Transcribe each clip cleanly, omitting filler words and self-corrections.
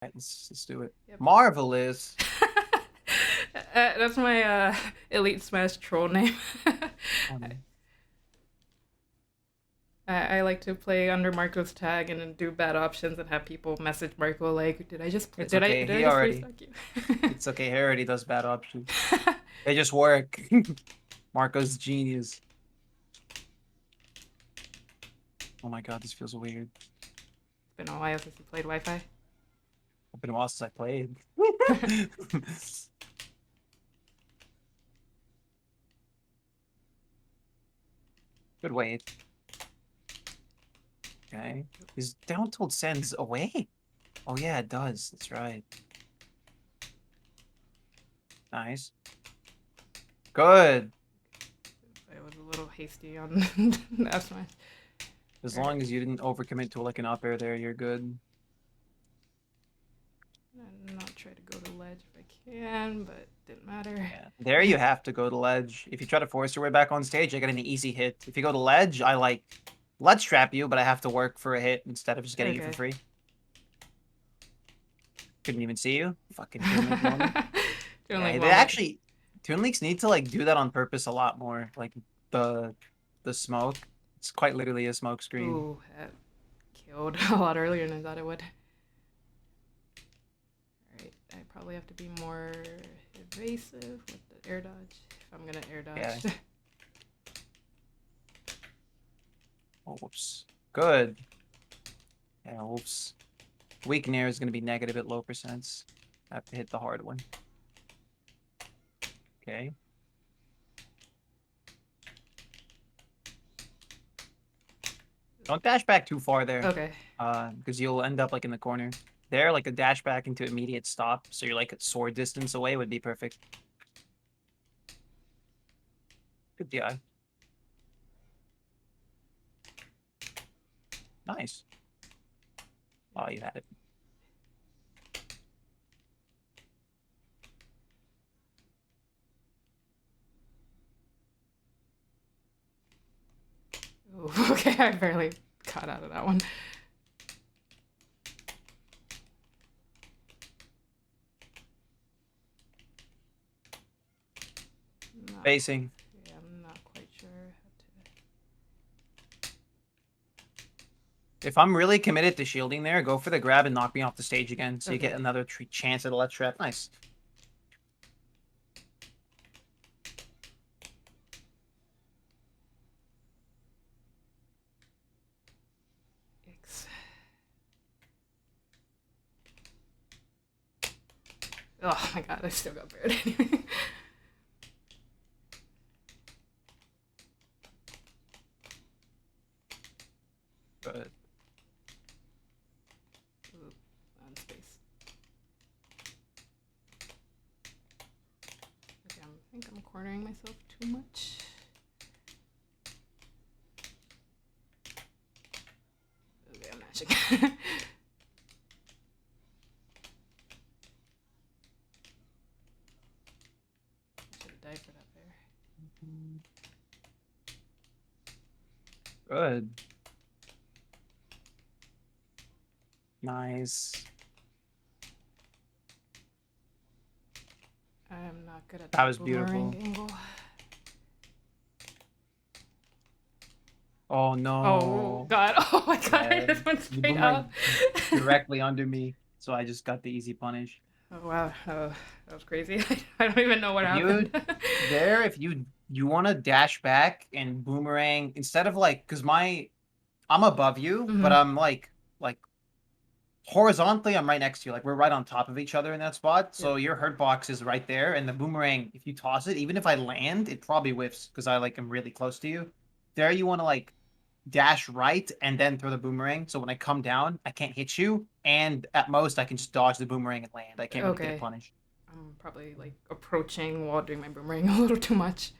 Right, let's do it. Yep. Marvelous. That's my Elite Smash troll name. Um, I like to play under Marco's tag and then do bad options and have people message Marco like, "Did I just play? it's okay. Did I He just already. restock you?" It's okay. He already does bad options. They just work. Marco's genius. Oh my god, this feels weird. It's been a while since you played Wi-Fi. It's been a while since I played. Good wait. Okay. Is down tilt sends away? Oh yeah, it does. That's right. Nice. Good. I was a little hasty on that Smash. As All right, long as you didn't overcommit to like an up air there, you're good. I'm not try to go to ledge if I can, but didn't matter. Yeah. There you have to go to ledge. If you try to force your way back on stage, I get an easy hit. If you go to ledge, I like ledge trap you, but I have to work for a hit instead of just getting you for Okay. free. Couldn't even see you. Fucking Toon Link moment. Doing like Yeah, they moment. actually Toon Links need to like do that on purpose a lot more. Like the the smoke. It's quite literally a smoke screen. Ooh, that killed a lot earlier than I thought it would. Alright, I probably have to be more evasive with the air dodge if I'm gonna air Yeah. dodge. Oh, whoops. Good. Yeah, whoops. Weak Nair is gonna be negative at low percents. I have to hit the hard one. Okay. Don't dash back too far there. Okay. Because you'll end up like in the corner. There, like a dash back into immediate stop, so you're like a sword distance away would be perfect. Good DI. Nice. Oh, you had it. Ooh, okay, I barely got out of that one. Not, Facing. yeah, I'm not quite sure how to. If I'm really committed to shielding there, go for the grab and knock me off the stage again, so you get Okay. another chance at a left trap. Nice. Yikes. Oh my god, I still got buried anyway. But Ooh, on space. Okay, I think I'm cornering myself too much. Okay, I'm mashing. Should have died for that bear. good. Nice. I'm not good at That that was boomerang beautiful. angle. Oh Oh no. god. Oh my god, I Yeah. just went The straight boomerang up. directly under me, so I just got the easy punish. Oh wow. Oh, that was crazy. I don't even know what If happened. you there, if you want to dash back and boomerang instead of like, because I'm above you, but Hmm. I'm like horizontally, I'm right next to you. Like we're right on top of each other in that spot. Yep. So your hurt box is right there, and the boomerang, if you toss it, even if I land, it probably whiffs because I like am really close to you. There, you want to like dash right and then throw the boomerang. So when I come down, I can't hit you, and at most I can just dodge the boomerang and land. I can't really get a Okay. punish. I'm probably like approaching while doing my boomerang a little too much.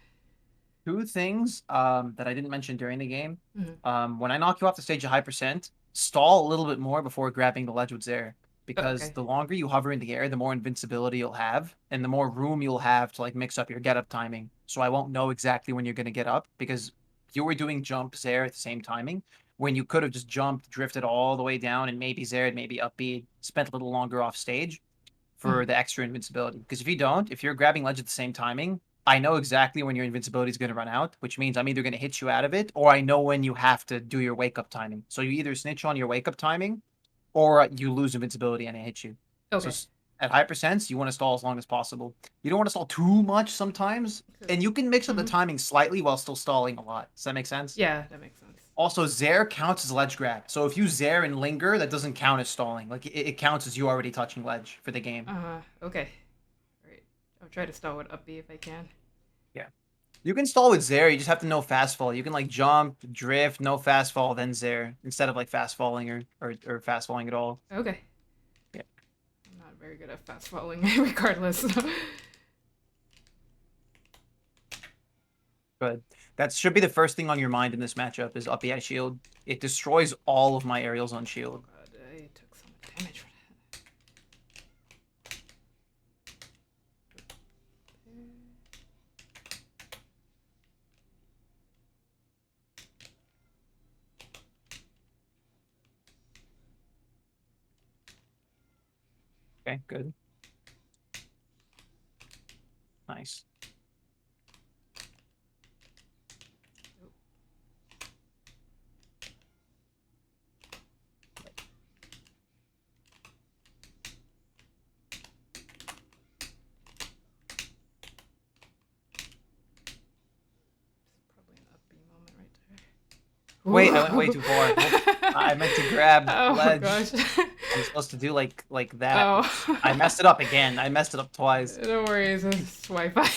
Two things that I didn't mention during the game. Hmm. When I knock you off the stage a high percent, stall a little bit more before grabbing the ledge with Zair. Because Okay. the longer you hover in the air, the more invincibility you'll have, and the more room you'll have to like mix up your get up timing. So I won't know exactly when you're gonna get up because you were doing jumps there at the same timing. when you could have just jumped, drifted all the way down, and maybe Zared, maybe up B, spent a little longer off stage for the extra invincibility. Because if you don't, if you're grabbing ledge at the same timing, I know exactly when your invincibility is going to run out, which means I'm either going to hit you out of it, or I know when you have to do your wake up timing. So you either snitch on your wake up timing, or you lose invincibility and it hits you. Okay. So at high percents, you want to stall as long as possible. You don't want to stall too much sometimes, and you can mix up the timing slightly while still stalling a lot. Does that make sense? Yeah, that makes sense. Also, Zair counts as ledge grab. So if you Zair and linger, that doesn't count as stalling. Like it counts as you already touching ledge for the game. Okay. All right. I'll try to stall with up B if I can. Yeah. You can stall with Zair, you just have to know fast fall. You can like jump, drift, no fast fall, then Zair, instead of like fast falling or fast falling at all. Okay. Yeah. I'm not very good at fast falling regardless. Good. That should be the first thing on your mind in this matchup is up at shield. It destroys all of my aerials on shield. God, I took so much damage for that. Okay, good. Nice. Probably an up B moment right there. Wait, I went way too far. I meant to grab ledge. Gosh. I'm supposed to do like that. Oh. I messed it up again. I messed it up twice. Don't worry, it's just Wi-Fi.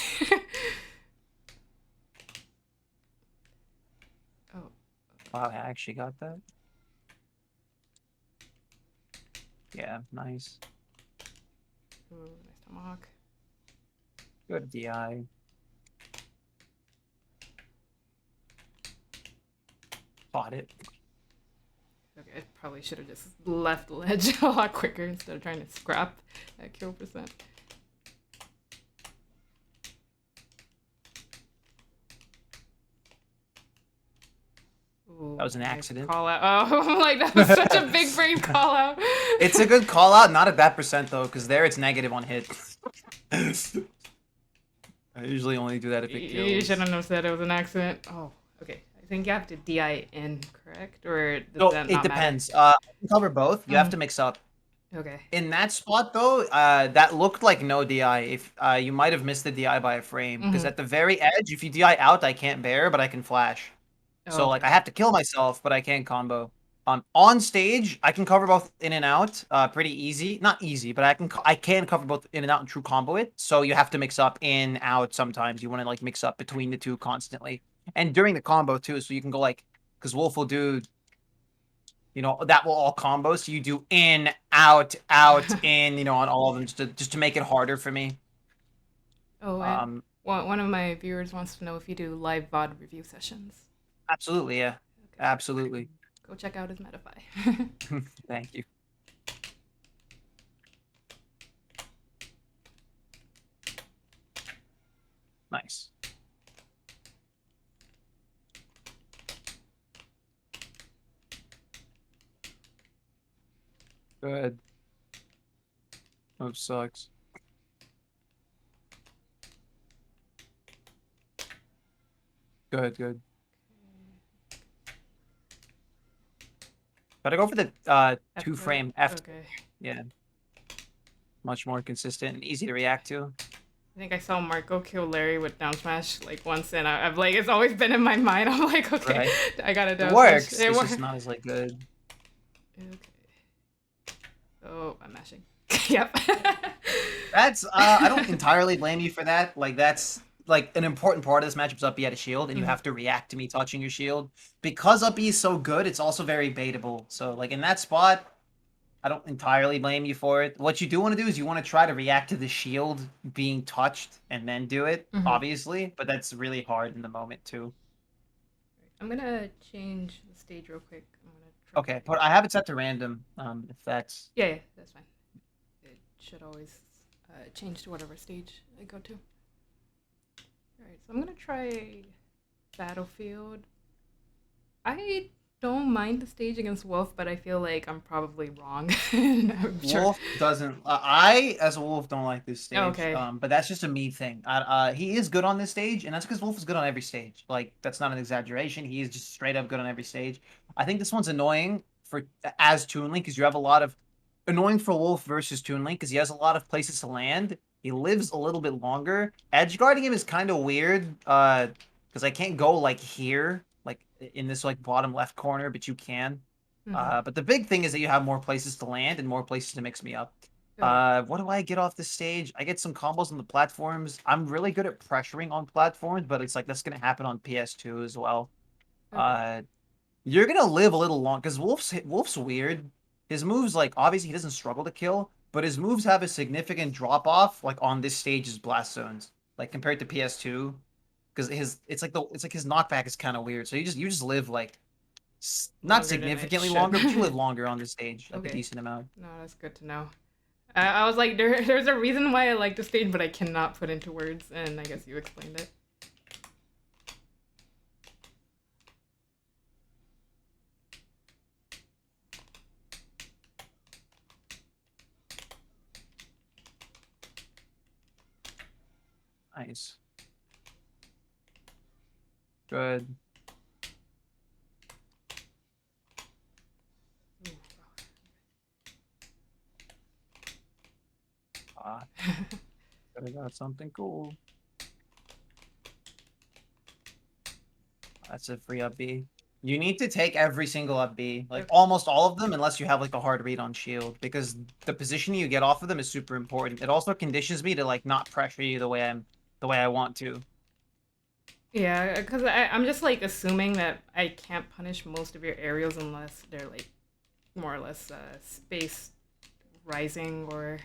Oh. Wow, I actually got that. Yeah, nice. Ooh, nice tomahawk. Good DI. Fought it. Okay, I probably should have just left the ledge a lot quicker instead of trying to scrap that kill percent. Ooh, That was an nice accident. Call out. Oh, I'm like, that was such a big brain call out. It's a good call out, not at that percent though, because there it's negative on hit. I usually only do that if it kills. You shouldn't have said it was an accident. Oh, okay. I think you have to DI in, correct? Or does So that it not depends. I can cover both. You have to mix up. Matter? Okay. In that spot though, that looked like no DI. If you might have missed the DI by a frame, because at the very edge, if you DI out, I can't bear, but I can flash. So like I have to kill myself, but I can't combo. On stage, I can cover both in and out, pretty easy. Not easy, but I can cover both in and out and true combo it. So you have to mix up in, out sometimes. You want to like mix up between the two constantly. And during the combo too, so you can go like, because Wolf will do, you know, that will all combo. So you do in, out, in, you know, on all of them just to make it harder for me. Oh, and one of my viewers wants to know if you do live VOD review sessions. Absolutely, yeah. Okay. Absolutely. Go check out his Metafy. Thank you. Nice. Good. Move sucks. Good, good. Gotta go for the two frame F. Okay. Yeah. Much more consistent and easy to react to. I think I saw Marco kill Larry with down smash like once, and I've like it's always been in my mind. I'm like, okay, right. I gotta down It works. Smash. It's just not as like good. Okay. Oh, I'm mashing. Yep. That's I don't entirely blame you for that. Like that's like an important part of this matchup is up B at a shield, and you have to react to me touching your shield. Because up B is so good, it's also very baitable. So like in that spot, I don't entirely blame you for it. What you do want to do is you want to try to react to the shield being touched and then do it, obviously. But that's really hard in the moment too. I'm gonna change the stage real quick. Okay, but I have it set to random. If that's yeah, that's fine. It should always change to whatever stage I go to. All right, so I'm gonna try Battlefield. I don't mind the stage against Wolf, but I feel like I'm probably wrong. I'm sure. Wolf doesn't. I, as a wolf, don't like this stage. Okay. But that's just a me thing. He is good on this stage, and that's because Wolf is good on every stage. Like that's not an exaggeration. He is just straight up good on every stage. I think this one's annoying for as Toon Link because you have a lot of annoying for Wolf versus Toon Link because he has a lot of places to land. He lives a little bit longer. Edge guarding him is kind of weird. Because I can't go like here, like in this like bottom left corner, but you can. Hmm. But the big thing is that you have more places to land and more places to mix me up. Okay. What do I get off this stage? I get some combos on the platforms. I'm really good at pressuring on platforms, but it's like that's gonna happen on PS2 as well. Okay. Uh, you're gonna live a little long because Wolf's weird. His moves like obviously he doesn't struggle to kill, but his moves have a significant drop off like on this stage's blast zones, like compared to PS2, because his it's like his knockback is kind of weird. So you just live like not Longer than it significantly should. longer, but you live longer on this stage, like a Okay. decent amount. No, that's good to know. I was like, there's a reason why I like the stage, but I cannot put into words, and I guess you explained it. Nice. Good. Ah, could have got something cool. That's a free up B. You need to take every single up B, like Okay. almost all of them, unless you have like a hard read on shield, because the positioning you get off of them is super important. It also conditions me to like not pressure you the way I want to. Yeah, because I'm just like assuming that I can't punish most of your aerials unless they're like more or less space rising or.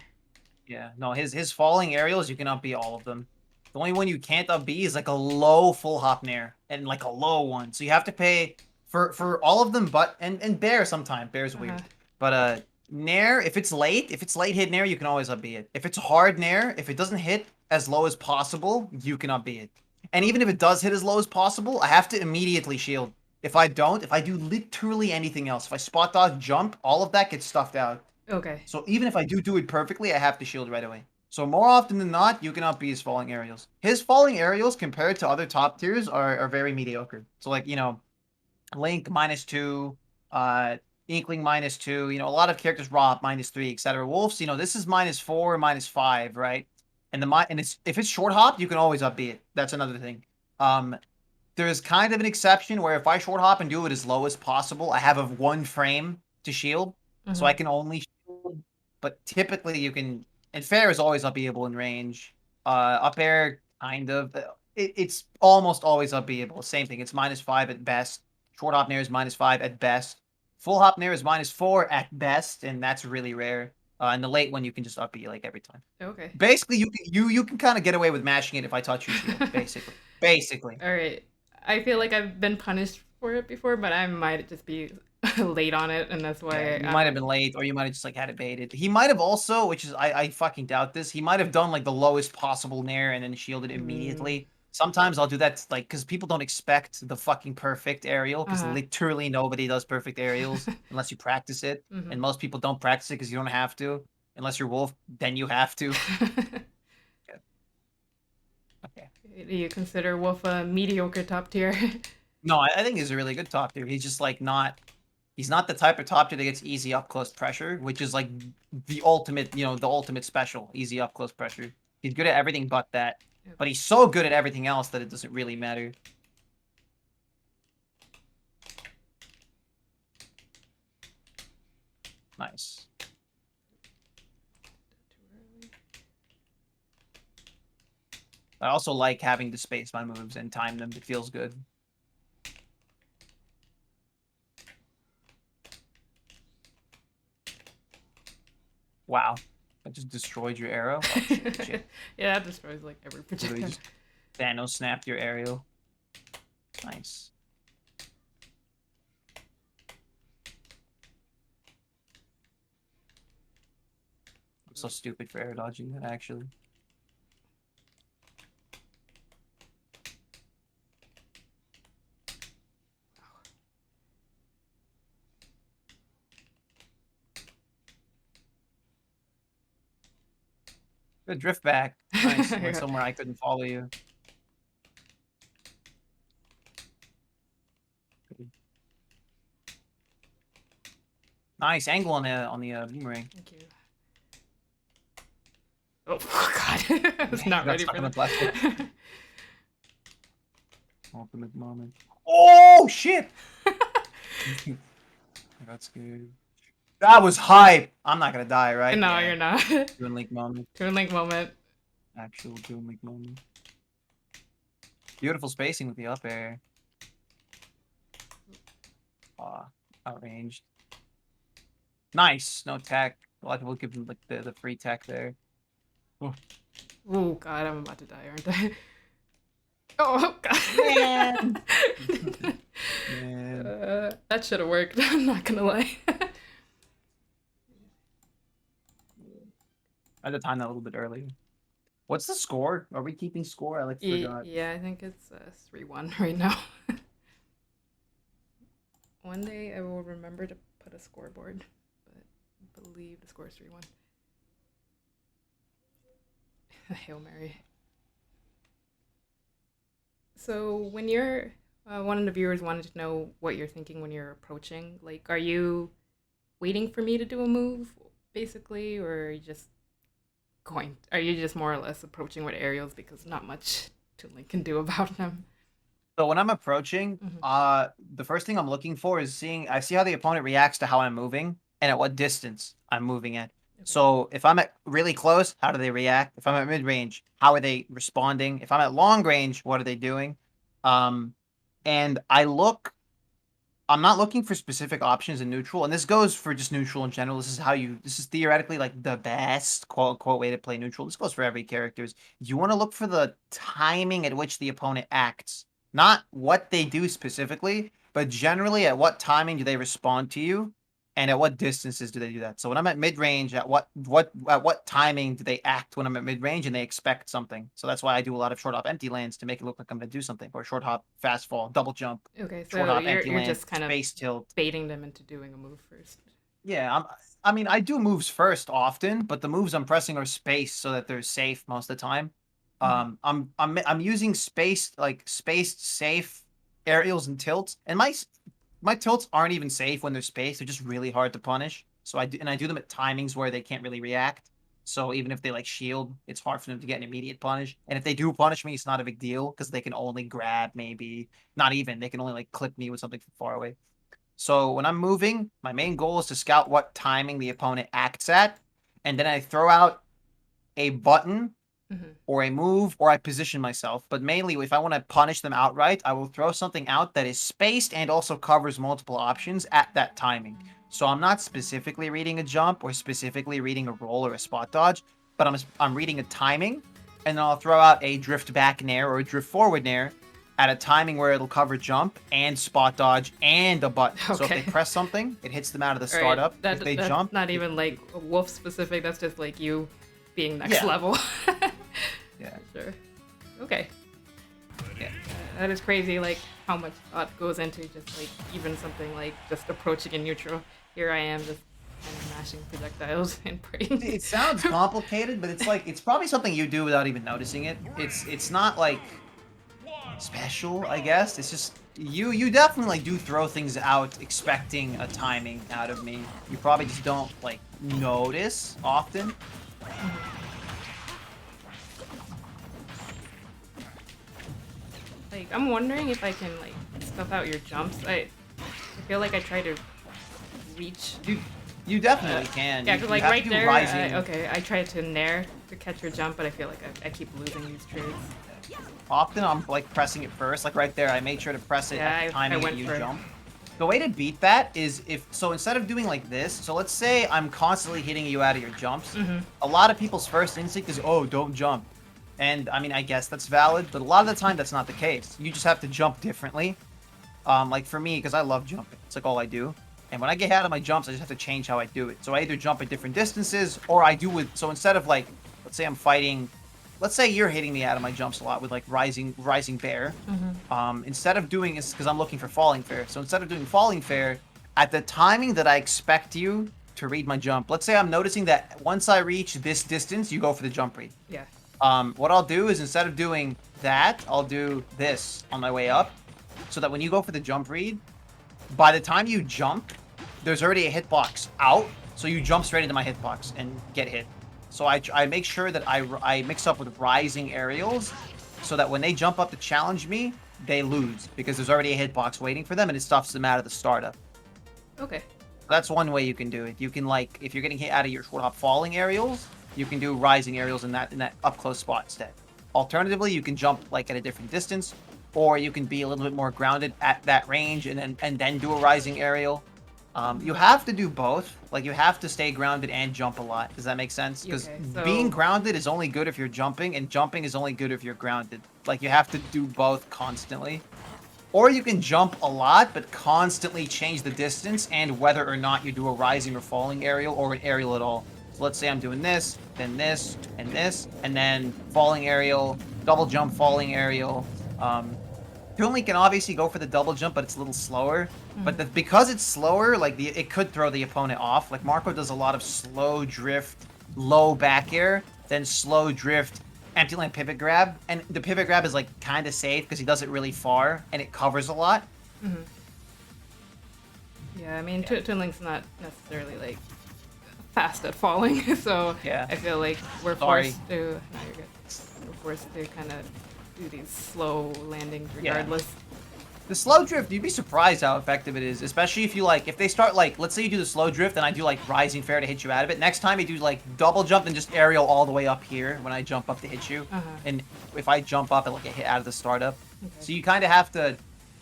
Yeah, no, his falling aerials you can up B all of them. The only one you can't up B is like a low full hop nair and like a low one. So you have to pay for all of them, but and bear sometimes. Bear's Uh-huh. weird, but nair if it's late hit nair you can always up B it. If it's hard nair, if it doesn't hit as low as possible, you can up B it. And even if it does hit as low as possible, I have to immediately shield. If I don't, if I do literally anything else, if I spot dodge, jump, all of that gets stuffed out. Okay. So even if I do it perfectly, I have to shield right away. So more often than not, you cannot be his falling aerials. His falling aerials compared to other top tiers are very mediocre. So like, Link -2, uh, Inkling -2, a lot of characters raw -3, etc. Wolves, this is -4, -5, right? And it's if it's short hop, you can always up B it. That's another thing. Um, there's kind of an exception where if I short hop and do it as low as possible, I have a 1 frame to shield, so Mm-hmm. I can only shield. But typically, you can. And fair is always upbeable in range. Up air, kind of. It's almost always upbeable. Same thing. It's -5 at best. Short hop nair is -5 at best. Full hop nair is -4 at best, and that's really rare. And the late one you can just up like every time. Okay. Basically, you can kind of get away with mashing it if I touch your shield. Basically. All right. I feel like I've been punished for it before, but I might just be late on it, and that's Yeah, why you might have been late, or you might have just like had it baited. He might have also, which is I fucking doubt this. He might have done like the lowest possible nair and then shielded Mm, immediately. Sometimes I'll do that like because people don't expect the fucking perfect aerial because uh-huh. literally nobody does perfect aerials unless you practice it, Hmm. and most people don't practice it because you don't have to. Unless you're Wolf, then you have to. Yeah. Okay. Do you consider Wolf a mediocre top tier? No, I think he's a really good top tier. He's just like not. He's not the type of top tier that gets easy up close pressure, which is like the ultimate special, easy up close pressure. He's good at everything but that. But Okay. he's so good at everything else that it doesn't really matter. Nice. I also like having to space my moves and time them. It feels good. Wow. I just destroyed your arrow. Oh shit. Yeah, that destroys like every Literally projectile. just Thanos snapped your aerial. Nice. I'm so stupid for air dodging that actually. Good drift back. Nice. Went somewhere I couldn't follow you. Nice angle on the boomerang. Thank you. Oh God, I was not Got ready stuck for in the that. plastic. Ultimate moment. Oh shit! I got scared. That was hype. I'm not gonna die, right? No, Yeah. you're not. Toon Link moment. Toon Link moment. Actual Toon Link moment. Beautiful spacing with the up air. Outranged. Nice. No tech. A lot of people give them like the free tech there. Oh God, I'm about to die, aren't I? Oh God. Man. Man. That should have worked. I'm not gonna lie. I had to time that a little bit earlier. What's the score? Are we keeping score? I like forgot. Yeah, I think it's 3-1 right now. One day I will remember to put a scoreboard, but I believe the score is 3-1. Hail Mary. So when you're one of the viewers wanted to know what you're thinking when you're approaching. Like, are you waiting for me to do a move, basically, or are you just going? Are you just more or less approaching with aerials because not much Toon Link can do about them? So when I'm approaching, the first thing I'm looking for is I see how the opponent reacts to how I'm moving and at what distance I'm moving at. Okay. So if I'm at really close, how do they react? If I'm at mid range, how are they responding? If I'm at long range, what are they doing? And I'm not looking for specific options in neutral, and this goes for just neutral in general. This is theoretically like the best quote unquote way to play neutral. This goes for every characters. You want to look for the timing at which the opponent acts, not what they do specifically, but generally at what timing do they respond to you, and at what distances do they do that. So when I'm at mid range, at what timing do they act when I'm at mid range and they expect something? So that's why I do a lot of short hop empty lands to make it look like I'm gonna do something, or short hop fast fall, double jump, Okay, short so hop you're empty land, just kind of space tilt. baiting them into doing a move first. Yeah, I mean, I do moves first often, but the moves I'm pressing are space so that they're safe most of the time. I'm using spaced safe aerials and tilts, and my tilts aren't even safe when they're spaced. They're just really hard to punish. So I do them at timings where they can't really react. So even if they like shield, it's hard for them to get an immediate punish. And if they do punish me, it's not a big deal because they can only grab maybe not even they can only like clip me with something from far away. So when I'm moving, my main goal is to scout what timing the opponent acts at, and then I throw out a button or a move, or I position myself. But mainly, if I want to punish them outright, I will throw something out that is spaced and also covers multiple options at that timing. So I'm not specifically reading a jump or specifically reading a roll or a spot dodge, but I'm reading a timing, and then I'll throw out a drift back nair or a drift forward nair at a timing where it'll cover jump and spot dodge and a button. So if they press something, it hits them out of the startup. Right. If they that's jump, not even like wolf specific. That's just like you being next level. Yeah. Sure. Okay. Yeah. That is crazy. Like how much thought goes into just like even something like just approaching in neutral. Here I am just kind of mashing projectiles and praying. It sounds complicated, but it's probably something you do without even noticing it. It's not like special, I guess. It's just you definitely like do throw things out expecting a timing out of me. You probably just don't like notice often. Like I'm wondering if I can like stuff out your jumps. I feel like I try to reach. You definitely can. Yeah, you like right there. Rising. I try to nair to catch your jump, but I feel like I keep losing these trades. Often I'm like pressing it first, like right there. I made sure to press it at the timing that you jump. The way to beat that is instead of doing like this, so let's say I'm constantly hitting you out of your jumps. A lot of people's first instinct is, oh, don't jump. And I mean, I guess that's valid, but a lot of the time that's not the case. You just have to jump differently. Like for me, because I love jumping. It's like all I do. And when I get out of my jumps, I just have to change how I do it. So I either jump at different distances, or I do so instead of like, let's say I'm fighting, let's say you're hitting me out of my jumps a lot with like rising bear. Instead of doing this, because I'm looking for falling fair. So instead of doing falling fair, at the timing that I expect you to read my jump. Let's say I'm noticing that once I reach this distance, you go for the jump read. Yeah. What I'll do is instead of doing that, I'll do this on my way up, so that when you go for the jump read, by the time you jump, there's already a hitbox out, so you jump straight into my hitbox and get hit. So I make sure that I mix up with rising aerials, so that when they jump up to challenge me, they lose, because there's already a hitbox waiting for them, and it stuffs them out of the startup. Okay. That's one way you can do it. You can, like, if you're getting hit out of your falling aerials, you can do rising aerials in that up close spot instead. Alternatively, you can jump like at a different distance, or you can be a little bit more grounded at that range and then do a rising aerial. You have to do both. Like, you have to stay grounded and jump a lot. Does that make sense? Because being grounded is only good if you're jumping, and jumping is only good if you're grounded. Like, you have to do both constantly. Or you can jump a lot, but constantly change the distance and whether or not you do a rising or falling aerial or an aerial at all. So let's say I'm doing this, and then falling aerial, double jump, falling aerial. You only can obviously go for the double jump, but it's a little slower. But because it's slower, like it could throw the opponent off. Like Marco does a lot of slow drift, low back air, then slow drift, empty land pivot grab, and the pivot grab is like kind of safe because he does it really far and it covers a lot. Yeah, I mean, Twin Link's not necessarily like fast at falling, so Yeah. I feel like we're Sorry. forced to. No, you're good. We're forced to kind of do these slow landings regardless. The slow drift, you'd be surprised how effective it is, especially if you like, if they start like, let's say you do the slow drift and I do like rising fair to hit you out of it. Next time you do like double jump and just aerial all the way up here when I jump up to hit you. And if I jump up, it'll get hit out of the startup. Okay. So you kind of have to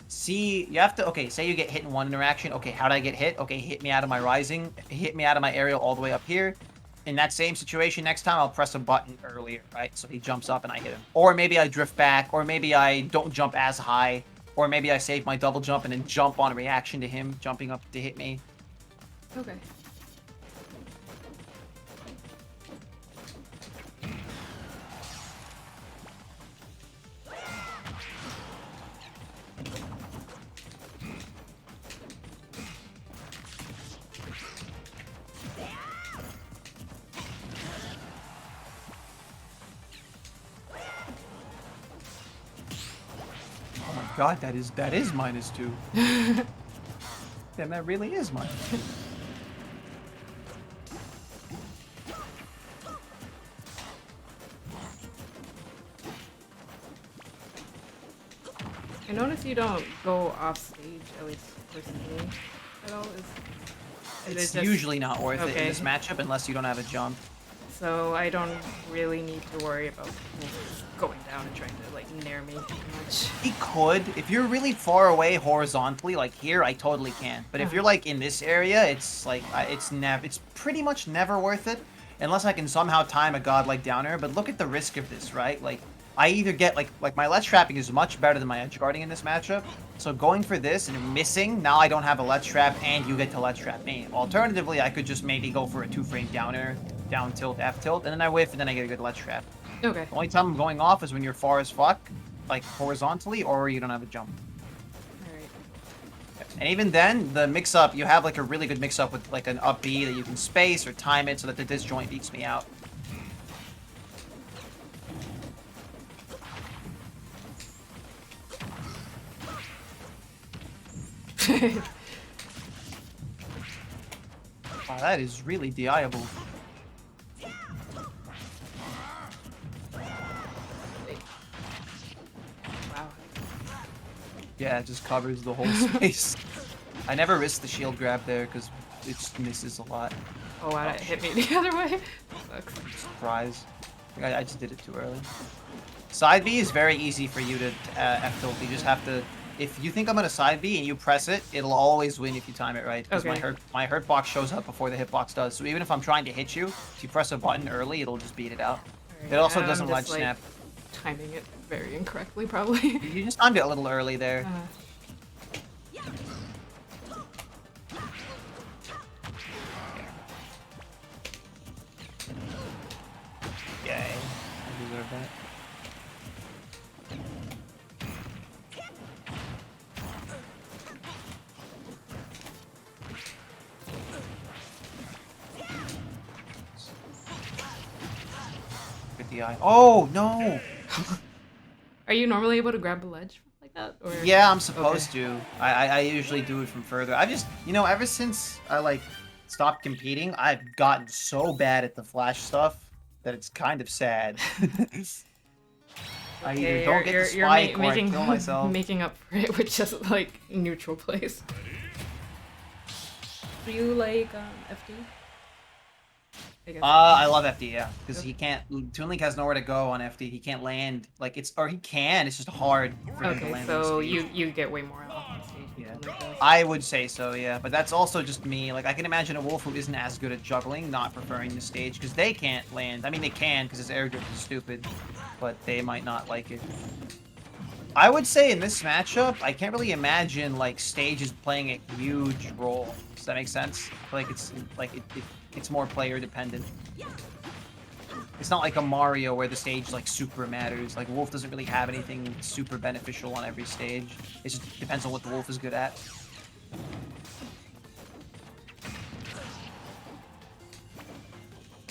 see, you have to, okay, say you get hit in one interaction. Okay, how did I get hit? Okay, hit me out of my rising, hit me out of my aerial all the way up here. In that same situation, next time I'll press a button earlier, right? So he jumps up and I hit him. Or maybe I drift back, or maybe I don't jump as high. Or maybe I save my double jump and then jump on a reaction to him jumping up to hit me. Okay. Oh my god, that is -2. Damn, that really is -2. I notice you don't go off stage, at least personally, at all. It's just, usually not worth it in okay. this matchup unless you don't have a jump. So I don't really need to worry about people going down and trying to like nair me too much. He could. If you're really far away horizontally, like here, I totally can. But if you're like in this area, it's like it's pretty much never worth it unless I can somehow time a godlike downer. But look at the risk of this, right? Like I either get like my ledge trapping is much better than my edge guarding in this matchup. So going for this and missing, now I don't have a ledge trap and you get to ledge trap me. Alternatively, I could just maybe go for a 2-frame downer, down tilt, F tilt, and then I whiff and then I get a good ledge trap. Okay. The only time I'm going off is when you're far as fuck, like horizontally, or you don't have a jump. Alright. And even then, the mix-up, you have like a really good mix-up with like an up B that you can space or time it so that the disjoint beats me out. Wow, that is really DI-able. Wow. Yeah, it just covers the whole space. I never risk the shield grab there because it just misses a lot. Oh wow, it hit me the other way. Sucks. Surprise. I just did it too early. Side B is very easy for you to F tilt. You just have to, if you think I'm gonna side B and you press it, it'll always win if you time it right. Because Okay. my hurt box shows up before the hitbox does. So even if I'm trying to hit you, if you press a button early, it'll just beat it out. Alright, It also I'm doesn't just, ledge like, snap. timing it very incorrectly, probably. You just timed it a little early there. Yay. I deserve that. get DI. Oh, no! Are you normally able to grab a ledge like that? Or Yeah, I'm okay. supposed to. I usually do it from further. I've just, you know, ever since I, like, stopped competing, I've gotten so bad at the flash stuff that it's kind of sad. I either Okay, don't get the spike or I making kill myself. making up for it with just like neutral plays. Do you like FD? I guess. I love FD, yeah, because Okay. he can't. Toon Link has nowhere to go on FD. He can't land. Like or he can. It's just hard for him to Okay, land on the so stage. you get way more off on stage. Yeah, Than Toon Link does. I would say so. Yeah, but that's also just me. Like I can imagine a wolf who isn't as good at juggling, not preferring the stage because they can't land. I mean, they can because his air drift is stupid, but they might not like it. I would say in this matchup, I can't really imagine like stage is playing a huge role. Does that make sense? I feel like it's like it's more player dependent. It's not like a Mario where the stage like super matters. Like Wolf doesn't really have anything super beneficial on every stage. It just depends on what the Wolf is good at.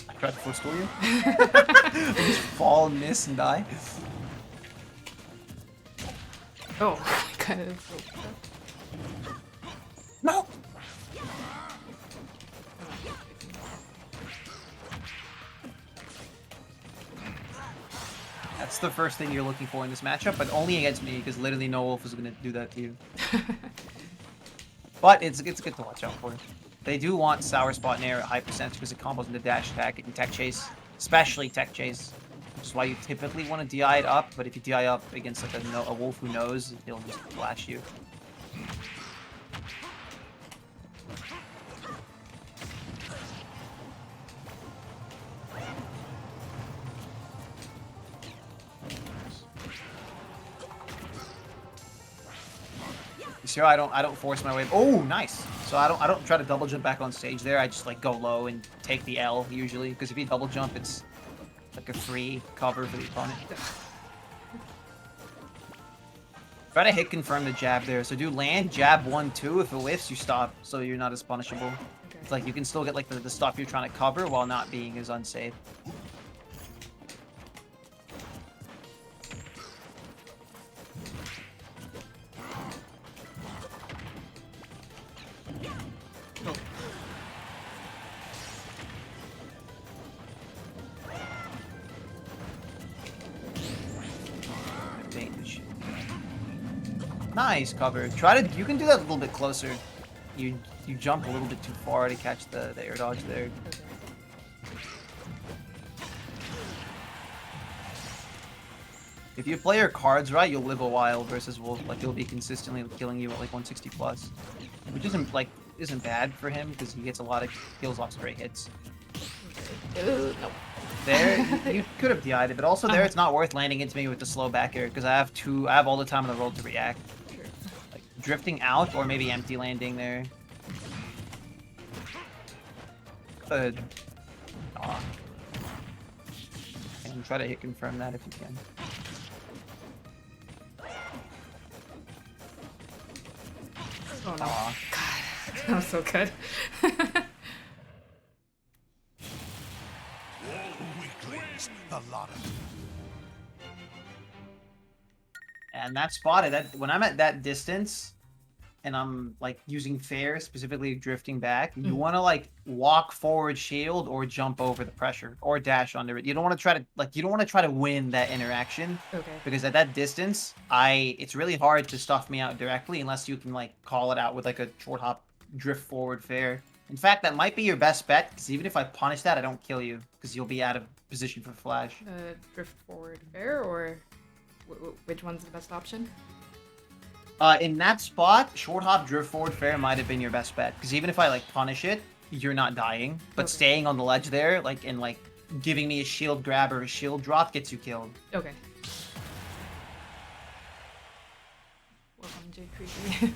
I tried to forestall you. I just fall, miss, and die. Oh my god, it's so tough. No! That's the first thing you're looking for in this matchup, but only against me, because literally no wolf is going to do that to you. But it's good to watch out for. They do want Sour Spot and Air at high percentage because it combos into dash attack and tech chase, especially tech chase, which is why you typically want to DI it up, but if you DI up against like a wolf who knows, he'll just flash you. You see how I don't force my way. Oh, nice. So I don't try to double jump back on stage there. I just like go low and take the L usually because if you double jump, it's like a free cover for the opponent. Try to hit confirm the jab there. So do land, jab 1-2. If it whiffs, you stop, so you're not as punishable. Okay. It's like you can still get like the stuff you're trying to cover while not being as unsafe. Nice cover. You can do that a little bit closer. You jump a little bit too far to catch the air dodge there. If you play your cards right, you'll live a while versus Wolf. Like he'll be consistently killing you at like 160 plus, which isn't bad for him because he gets a lot of kills off straight hits. No. There, you could have DI'd it, but also there, it's not worth landing into me with the slow back air because I have all the time in the world to react. Sure. Like drifting out or maybe empty landing there. Good. Aw. And try to hit confirm that if you can. Oh no. Aw. God, that was so good. The lot of And that spotted that when I'm at that distance and I'm like using fair, specifically drifting back, you want to like walk forward shield or jump over the pressure or dash under it. You don't want to try to win that interaction. Okay. Because at that distance, it's really hard to stuff me out directly unless you can like call it out with like a short hop drift forward fair. In fact, that might be your best bet because even if I punish that, I don't kill you because you'll be out of position for flash. Drift forward fair or which one's the best option? In that spot, short hop drift forward fair might have been your best bet because even if I like punish it, you're not dying. But Okay. staying on the ledge there, and giving me a shield grab or a shield drop gets you killed. Okay. Welcome, J Creepy.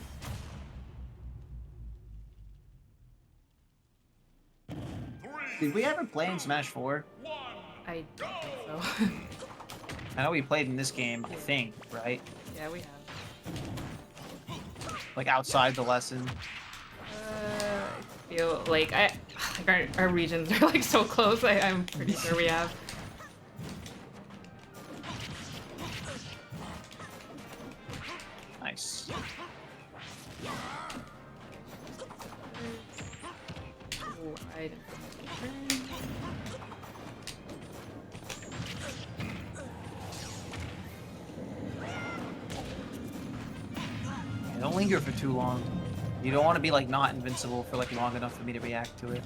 Did we ever play in Smash 4? I don't think so. I know we played in this game, I think, right? Yeah, we have. Like outside the lesson. I feel like our regions are like so close. I'm pretty sure we have. Hide and turn. Don't linger for too long. You don't want to be like not invincible for like long enough for me to react to it.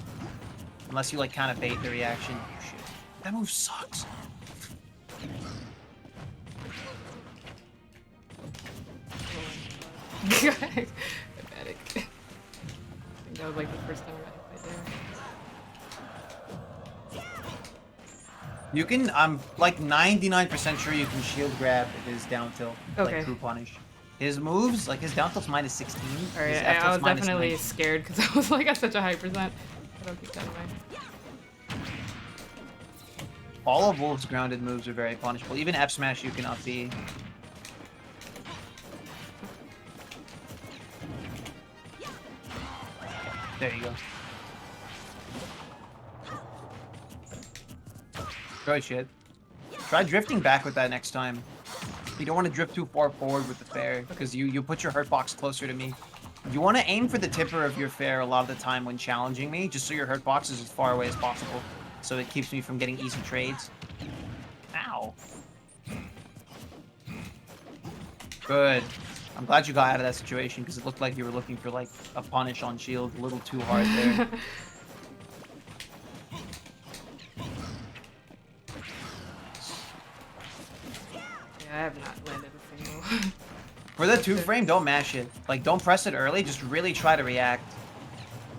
Unless you like kind of bait the reaction. Shit. That move sucks. Pathetic. I think that was like the first time I got hit by there. You can, I'm like 99% sure you can shield grab his down tilt, Okay. like true punish. His moves, like his down tilt's minus 16. Alright, his F I tilt's was minus definitely 19. scared because I was like at such a high percent. I don't keep that in mind. All of Wolf's grounded moves are very punishable. Even F smash you can up B. There you go. Good shit. Try drifting back with that next time. You don't want to drift too far forward with the fair, because you put your hurt box closer to me. You want to aim for the tipper of your fair a lot of the time when challenging me, just so your hurt box is as far away as possible. So it keeps me from getting easy trades. Ow. Good. I'm glad you got out of that situation, because it looked like you were looking for like a punish on shield a little too hard there. Yeah, I have not landed a single. For the 2-frame, don't mash it. Like, don't press it early, just really try to react.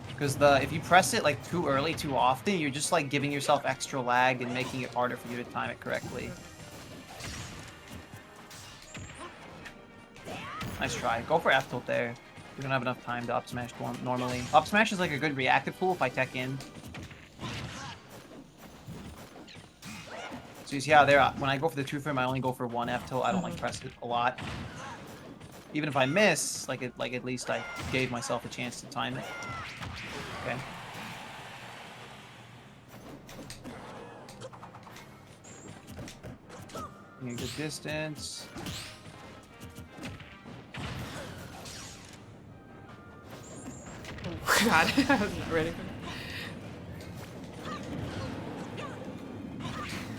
Because if you press it like too early, too often, you're just like giving yourself extra lag and making it harder for you to time it correctly. Nice try. Go for F tilt there. You don't have enough time to up smash normally. Up smash is like a good reactive tool if I tech in. So you see how there, when I go for the 2-frame, I only go for 1 F tilt. I don't like press it a lot. Even if I miss, like at least I gave myself a chance to time it. Okay. Give me a good distance. Oh god, I was not ready for that.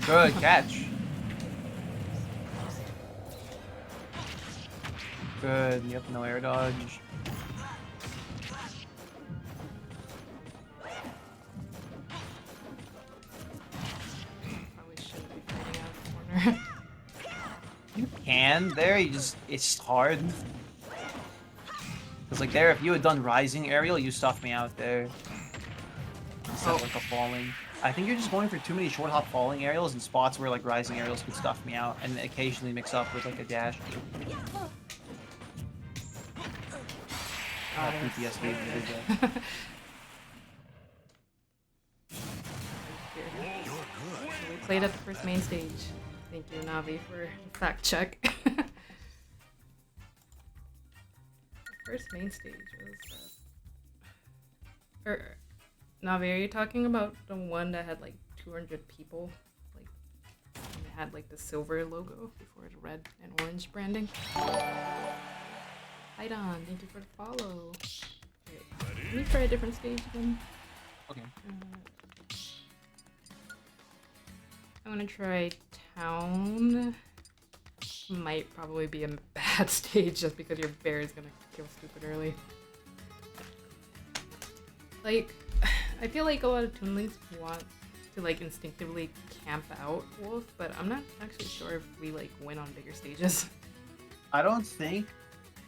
Good catch. Good. Yep, no air dodge. Probably shouldn't be fighting out of the corner. You can there, it's hard. Cause like there, if you had done rising aerial, you stuffed me out there. Instead of like a falling. I think you're just going for too many short hop falling aerials in spots where like rising aerials could stuff me out, and occasionally mix up with like a dash. PTSD. We played at the first main stage. Thank you, Navi, for the fact check. First main stage was Navi, are you talking about the one that had like 200 people? Like, and it had like the silver logo before the red and orange branding? Hi Don, thank you for the follow. Okay, let me try a different stage again. Okay. I'm gonna try town. Might probably be a bad stage just because your bear is gonna kill stupid early. Like, I feel like a lot of Toonlings want to like instinctively camp out Wolf, but I'm not actually sure if we like win on bigger stages. I don't think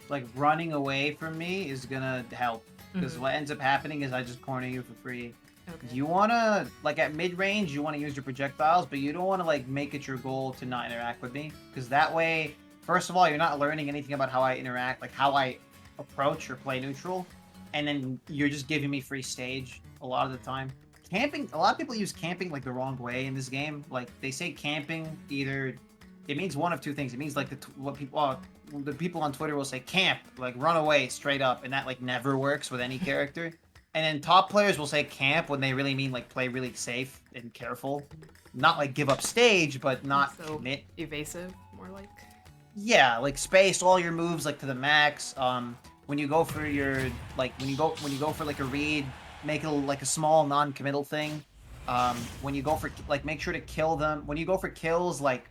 like running away from me is gonna help, because what ends up happening is I just corner you for free. Okay. You wanna, like at mid-range, you wanna use your projectiles, but you don't wanna like make it your goal to not interact with me, because that way, first of all, you're not learning anything about how I interact, like how I approach or play neutral, and then you're just giving me free stage a lot of the time. Camping, a lot of people use camping like the wrong way in this game. Like they say camping, either it means one of two things. It means like the people on Twitter will say camp, like run away straight up, and that like never works with any character. And then top players will say camp when they really mean like play really safe and careful, not like give up stage, but not So commit. evasive, more like. Yeah, like space all your moves like to the max. When you go for your when you go for like a read, make it like a small non-committal thing. When you go for like, make sure to kill them. When you go for kills, like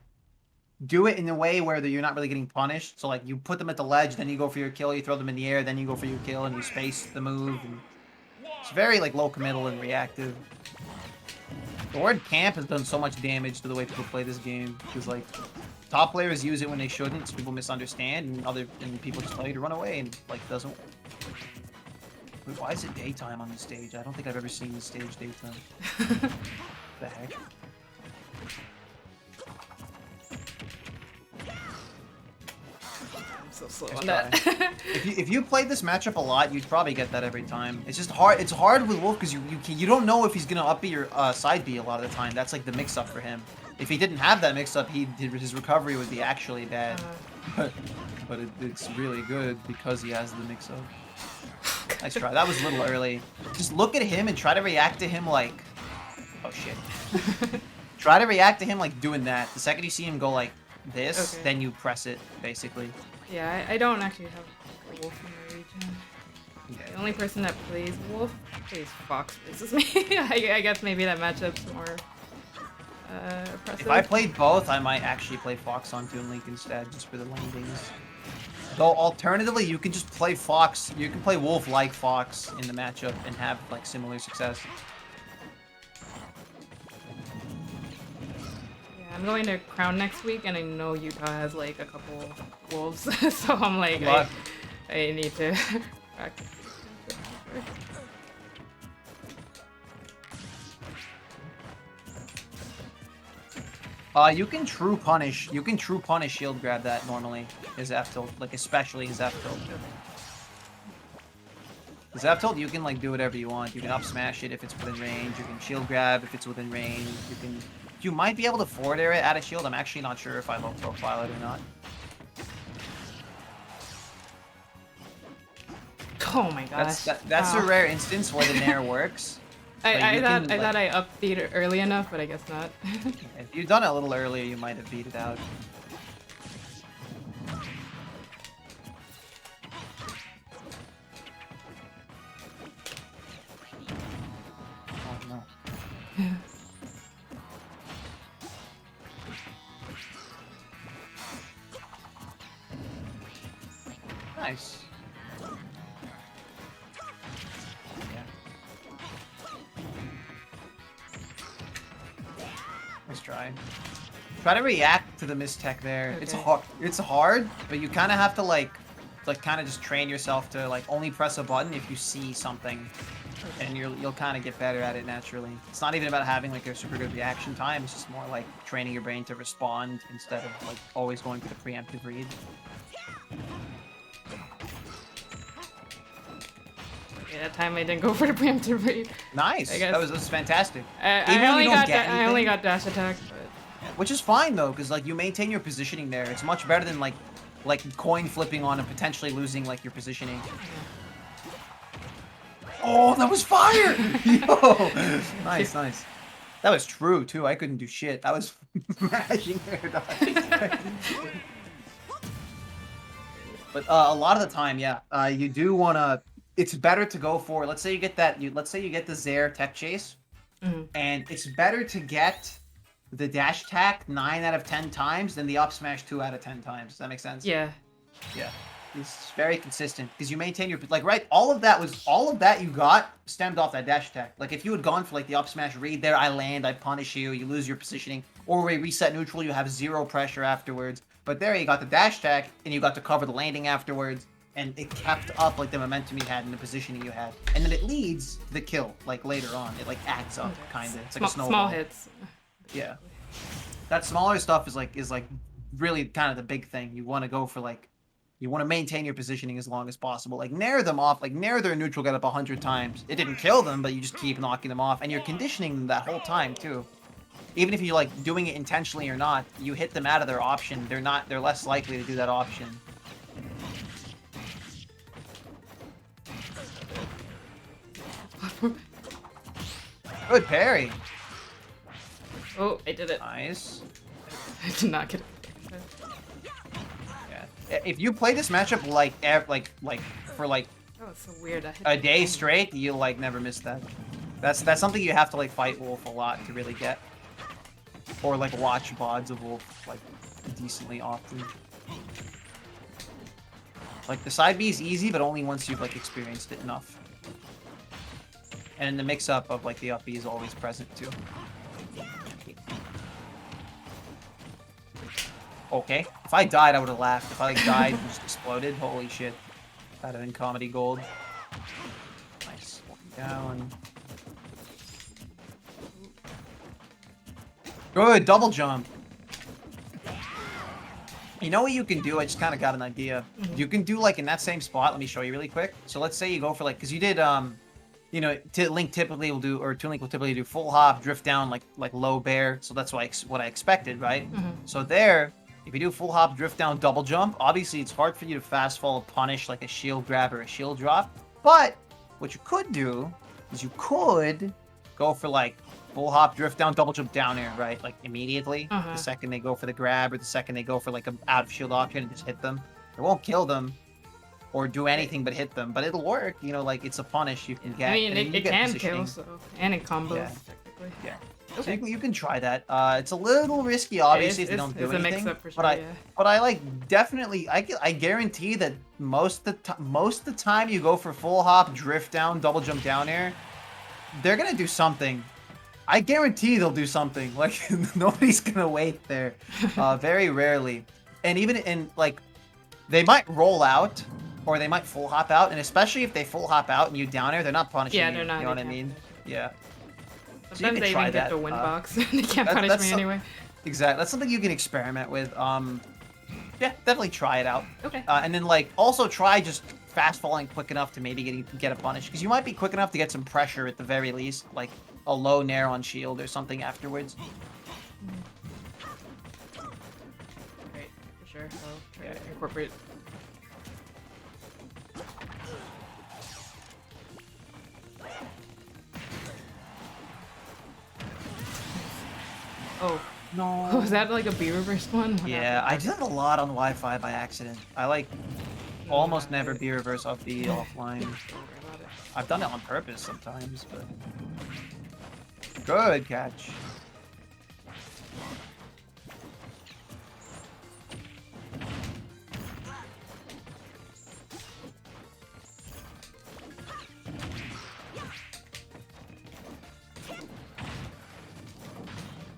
do it in a way where you're not really getting punished. So like you put them at the ledge, then you go for your kill, you throw them in the air, then you go for your kill, and you space the move. And it's very like low committal and reactive. The word camp has done so much damage to the way people play this game because like top players use it when they shouldn't, so people misunderstand, and people just tell you to run away and like doesn't work. Wait, why is it daytime on this stage? I don't think I've ever seen this stage daytime. The heck? I'm so slow Nice on that. If you played this matchup a lot, you'd probably get that every time. It's just hard. It's hard with Wolf because you don't know if he's gonna up B or side B a lot of the time. That's like the mix up for him. If he didn't have that mix up, his recovery would be actually bad. But it's really good because he has the mix up. Nice try. That was a little early. Just look at him and try to react to him like, oh shit. Try to react to him like doing that. The second you see him go like this, Okay. then you press it basically. Yeah, I don't actually have a wolf in my region. The only person that plays wolf plays fox versus me. I guess maybe that matchup's more oppressive. If I played both, I might actually play Fox on Toon Link instead, just for the landings. Though alternatively, you can just play Fox. You can play Wolf like Fox in the matchup and have like similar success. Yeah, I'm going to Crown next week, and I know Utah has like a couple wolves, so I'm like, I need to practice. You can true punish. You can true punish shield grab that normally. His F tilt, like especially his F tilt. His F tilt, you can like do whatever you want. You can up smash it if it's within range. You can shield grab if it's within range. You might be able to forward air it at a shield. I'm actually not sure if I low profile it or not. Oh my gosh. That's a rare instance where the nair works. I thought I upbeat it early enough, but I guess not. If you'd done it a little earlier, you might have beat it out. Oh no. Nice. Nice try. Try to react to the mistech there. Okay. It's hard, but you kind of have to like kind of just train yourself to like only press a button if you see something, and you'll kind of get better at it naturally. It's not even about having like a super good reaction time. It's just more like training your brain to respond instead of like always going for the preemptive read. Yeah, that time I didn't go for the preemptive read. Nice. I guess. That was fantastic. I only got dash attack, but Which is fine though, because like you maintain your positioning there. It's much better than like coin flipping on and potentially losing like your positioning. Oh, that was fire! Yo, nice. That was true too. I couldn't do shit. I was mashing there. But a lot of the time, yeah, you do wanna. It's better to go for. Let's say you get that. Let's say you get the Zaire tech chase, and it's better to get the dash attack 9 out of 10 times than the up smash 2 out of 10 times. Does that make sense? yeah. Yeah. It's very consistent because you maintain your like right. All of that you got stemmed off that dash attack. Like if you had gone for like the up smash read there, I land, I punish you, you lose your positioning, or we reset neutral, you have 0 pressure afterwards. But there you got the dash attack and you got to cover the landing afterwards, and it kept up like the momentum you had and the positioning you had, and then it leads to the kill like later on. It like adds up kind of. It's like a snowball. Small hits. Yeah. That smaller stuff is like really kind of the big thing. You want to go for like. You want to maintain your positioning as long as possible. Like, nair them off. Like, nair their neutral get up 100 times. It didn't kill them, but you just keep knocking them off. And you're conditioning them that whole time, too. Even if you're, like, doing it intentionally or not, you hit them out of their option. They're less likely to do that option. Good parry. Oh, I did it. Nice. I did not get it. If you play this matchup like for like Oh, it's so weird. I hit A the day button. straight, you'll like never miss that. That's something you have to like fight Wolf a lot to really get. Or like watch VODs of Wolf like decently often. Like the side B is easy, but only once you've like experienced it enough. And the mix-up of like the up B is always present too. Okay. If I died, I would have laughed. If I like died and just exploded, holy shit. That'd have been comedy gold. Nice. Down. Good, double jump. You know what you can do? I just kind of got an idea. You can do like in that same spot. Let me show you really quick. So let's say you go for like, because you did, you know, Link typically will do, or Toon Link will typically do full hop, drift down, like low bear. So that's what I expected, right? So there, if you do full hop, drift down, double jump, obviously it's hard for you to fast fall, punish like a shield grab or a shield drop. But what you could do is you could go for like full hop, drift down, double jump down air, right? Like immediately. The second they go for the grab or the second they go for like an out of shield option and just hit them. It won't kill them or do anything but hit them, but it'll work. You know, like it's a punish you can get. I mean, and then it you get can positioning. kill, so and it combos Yeah. technically. Yeah. Okay. So you can try that. It's a little risky, obviously, if they don't do it's a anything. mix-up for sure, but yeah. I like definitely. I guarantee that most of the time you go for full hop, drift down, double jump down air, they're gonna do something. I guarantee they'll do something. Like nobody's gonna wait there. Very rarely, and even in like, they might roll out. Or they might full hop out, and especially if they full hop out and you down air, they're not punishing Yeah, you. they're not. You know what I they mean? can't. Yeah. Sometimes can they try even get that, the win box. They can't punish that's me some- anyway. Exactly. That's something you can experiment with. Yeah, definitely try it out. Okay. And then like also try just fast falling quick enough to maybe get a punish, because you might be quick enough to get some pressure at the very least, like a low nair on shield or something afterwards. Right, for sure. I'll try Yeah. to incorporate. Oh, No. was that like a B reverse one? What Yeah, I happened? did it a lot on Wi-Fi by accident. I like almost never Yeah. B reverse off B offline. Don't worry about it. I've done it on purpose sometimes, but good catch.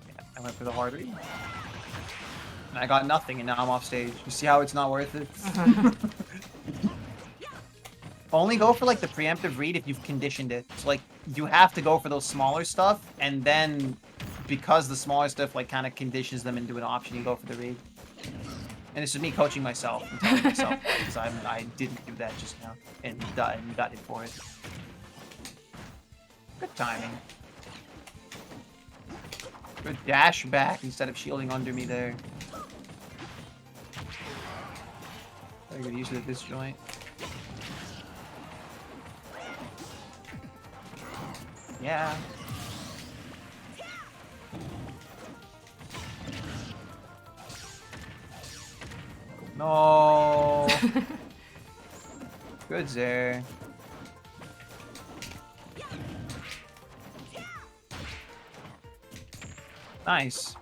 Yeah, I went for the hard read. And I got nothing, and now I'm off stage. You see how it's not worth it? Only go for like the preemptive read if you've conditioned it. So like you have to go for those smaller stuff, and then because the smaller stuff like kind of conditions them into an option, you go for the read. And this is me coaching myself and telling myself because I didn't do that just now and got hit for it. Good timing. Good dash back instead of shielding under me there. Very good use of this joint. Yeah. No. Good there. Nice.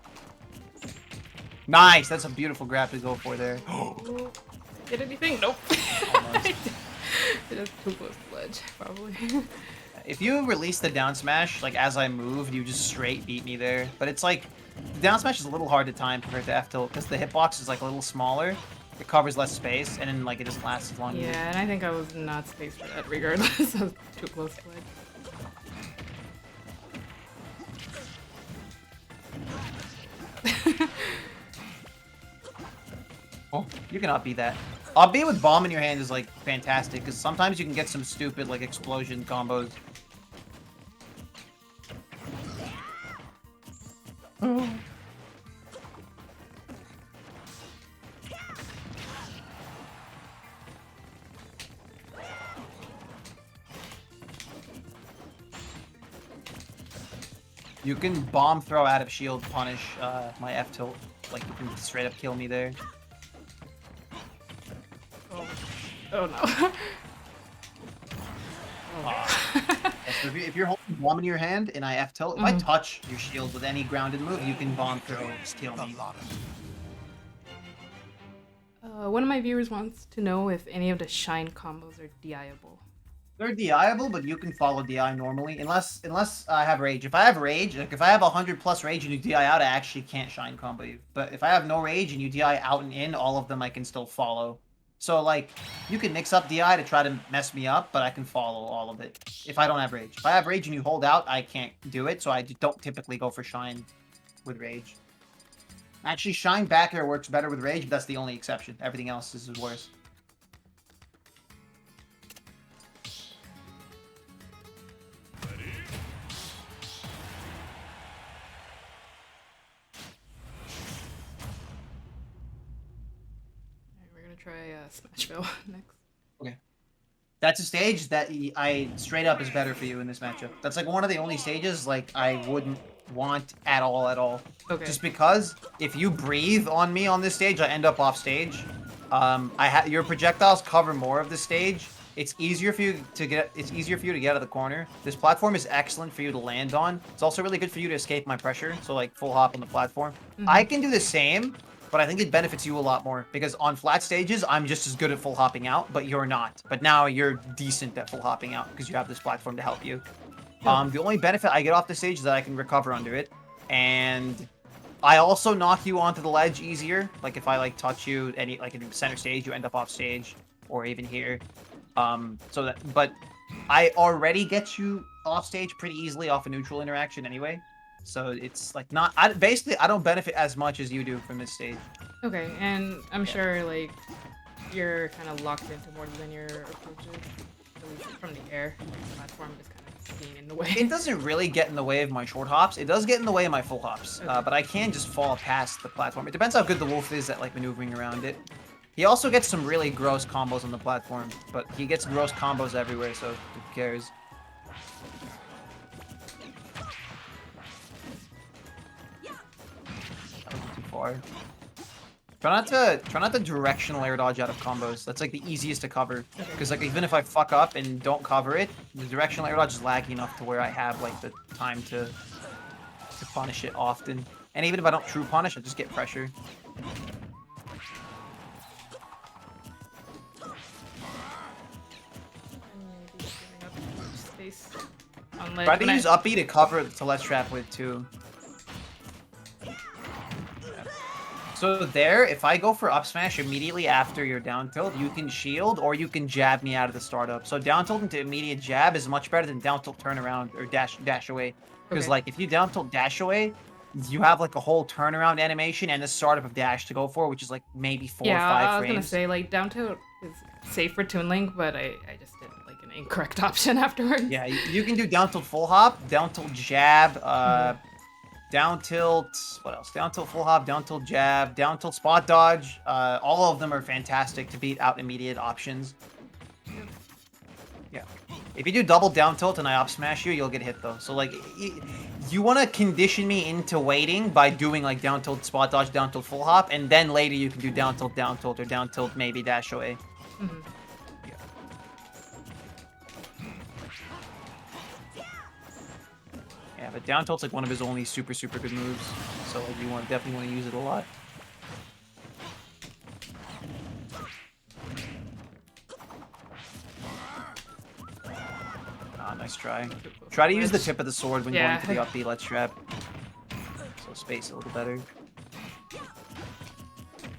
Nice. That's a beautiful grab to go for there. Get anything? Nope. Almost. It is too close to ledge, probably. If you release the down smash, like as I moved, you just straight beat me there. But it's like, the down smash is a little hard to time compared to F tilt because the hitbox is like a little smaller. It covers less space, and then like it doesn't last as long. Yeah, and I think I was not spaced for that regardless. I was too close to ledge. Oh, you cannot beat that. B with bomb in your hand is like fantastic because sometimes you can get some stupid like explosion combos. You can bomb throw out of shield punish my F tilt. Like you can straight up kill me there. Oh, oh no. Oh. Yeah, so if you're holding bomb in your hand and I F tilt, if I Mhm. touch your shield with any grounded move, you can bomb throw steal The me. lot of One of my viewers wants to know if any of the shine combos are DIable. They're DIable, but you can follow DI normally, unless I have rage. If I have rage, like if I have 100+ rage and you DI out, I actually can't shine combo you. But if I have no rage and you DI out and in, all of them I can still follow. So like, you can mix up DI to try to mess me up, but I can follow all of it if I don't have rage. If I have rage and you hold out, I can't do it, so I don't typically go for shine with rage. Actually, shine back air works better with rage, but that's the only exception. Everything else is worse. Alright, we're gonna try Smashville next. Okay. That's a stage that I straight up is better for you in this matchup. That's like one of the only stages like I wouldn't want at all. Okay. Just because if you breathe on me on this stage, I end up off stage. Your projectiles cover more of the stage. It's easier for you to get out of the corner. This platform is excellent for you to land on. It's also really good for you to escape my pressure. So like full hop on the platform. I can do the same, but I think it benefits you a lot more because on flat stages, I'm just as good at full hopping out, but you're not. But now you're decent at full hopping out because you have this platform to help you. The only benefit I get off the stage is that I can recover under it, and I also knock you onto the ledge easier. Like if I like touch you like in center stage, you end up off stage, or even here. But I already get you off stage pretty easily off a neutral interaction anyway. So it's like not. Basically, I don't benefit as much as you do from this stage. Okay, and I'm sure like you're kind of locked into more linear approaches, at least from the air. The platform is kind of being in the way. It doesn't really get in the way of my short hops. It does get in the way of my full hops, Okay. but I can just fall past the platform. It depends how good the wolf is at like maneuvering around it. He also gets some really gross combos on the platform, but he gets gross combos everywhere, so who cares? That was too far. Try not to directional air dodge out of combos. That's like the easiest to cover. Because like even if I fuck up and don't cover it, the directional air dodge is laggy enough to where I have like the time to punish it often. And even if I don't true punish, I just get pressure. Space on ledge. Try to When use up B to cover to let's trap with too. So there, if I go for up smash immediately after your down tilt, you can shield or you can jab me out of the startup. So down tilt into immediate jab is much better than down tilt turnaround or dash away. Because Okay. like if you down tilt dash away, you have like a whole turnaround animation and the startup of dash to go for, which is like maybe 4 or 5 I was frames. gonna say like down tilt is safe for Toon Link, but I just did like an incorrect option afterwards. Yeah, you can do down tilt full hop, down tilt jab, down tilt, what else? Down tilt full hop, down tilt jab, down tilt spot dodge. All of them are fantastic to beat out immediate options. Yeah. If you do double down tilt and I up smash you, you'll get hit though. So like, you want to condition me into waiting by doing like down tilt spot dodge, down tilt full hop, and then later you can do down tilt, or down tilt maybe dash away. Yeah, but down tilt's like one of his only super good moves, so like, you definitely want to use it a lot. Ah, nice try. Try to use the tip of the sword when going for the up B let's trap. So space a little better.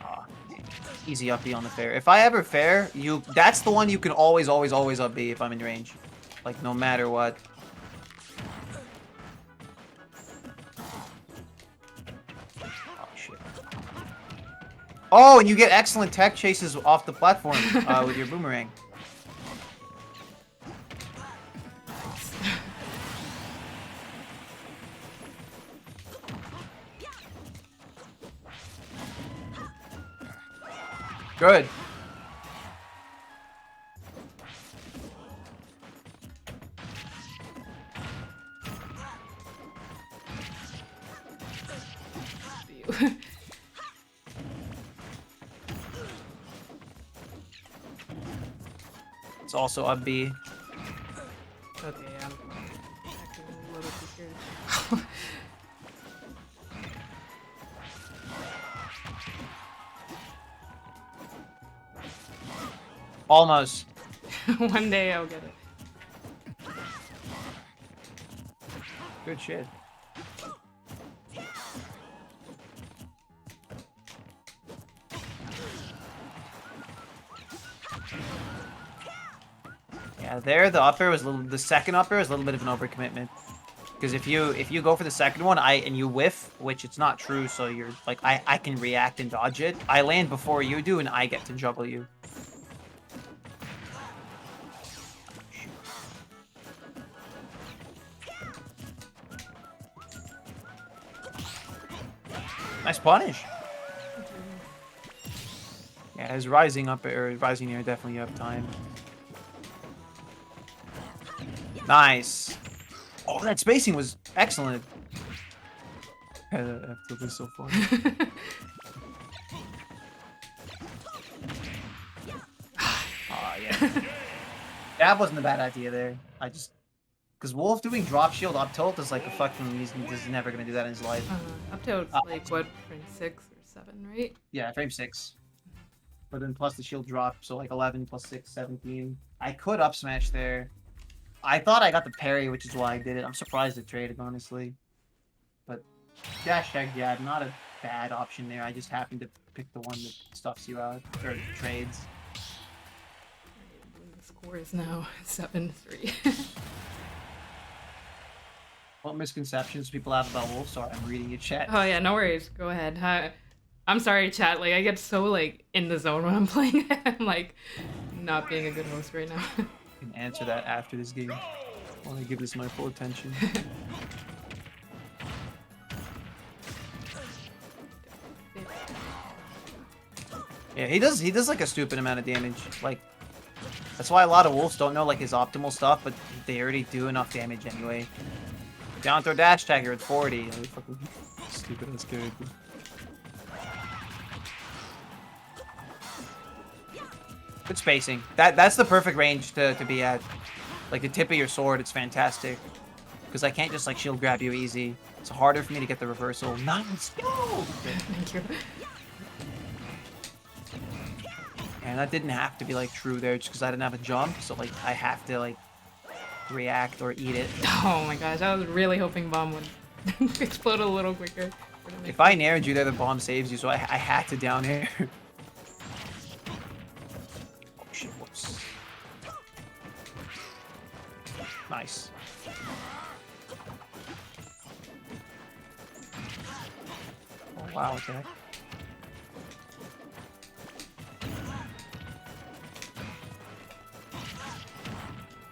Ah, easy up B on the fair. If I ever fair, that's the one you can always up B if I'm in range. Like no matter what. Oh, and you get excellent tech chases off the platform with your boomerang. Good. It's also up B. Okay, yeah, I'm acting a little too scared. Almost. One day I'll get it. Good shit. Yeah, there the upper was the second upper was a little bit of an overcommitment. Because if you go for the second one, and you whiff, which it's not true, so you're like I can react and dodge it. I land before you do, and I get to juggle you. Nice punish. Yeah, his rising up or rising air definitely up time. Nice. Oh, that spacing was excellent. That was so fun. Oh yeah. That wasn't a bad idea there. Because Wolf doing drop shield up tilt is like a fucking, he's never gonna do that in his life. Up to like what, frame 6 or 7, right? Yeah, frame 6. But then plus the shield drop, so like 11 plus 6, 17. I could up smash there. I thought I got the parry, which is why I did it. I'm surprised it traded, honestly. But dash tag jab, not a bad option there. I just happened to pick the one that stuffs you out, or trades. The score is now 7-3. What misconceptions people have about Wolf? Sorry, I'm reading your chat. Oh yeah, no worries. Go ahead. I'm sorry, chat. Like I get so like in the zone when I'm playing. I'm like not being a good host right now. I can answer that after this game. I want to give this my full attention. Yeah, he does like a stupid amount of damage. Like that's why a lot of wolves don't know like his optimal stuff, but they already do enough damage anyway. Down throw dash tagger at 40. Like, fucking stupid ass character. Good spacing. That's the perfect range to be at. Like the tip of your sword, it's fantastic. Because I can't just like shield grab you easy. It's harder for me to get the reversal. Nice! Go! Thank you. And that didn't have to be like true there just because I didn't have a jump. So like I have to like react or eat it. Oh my gosh, I was really hoping bomb would explode a little quicker. If I nared you there, the bomb saves you, so I had to down air. Oh shit, whoops. Nice. Oh wow, okay.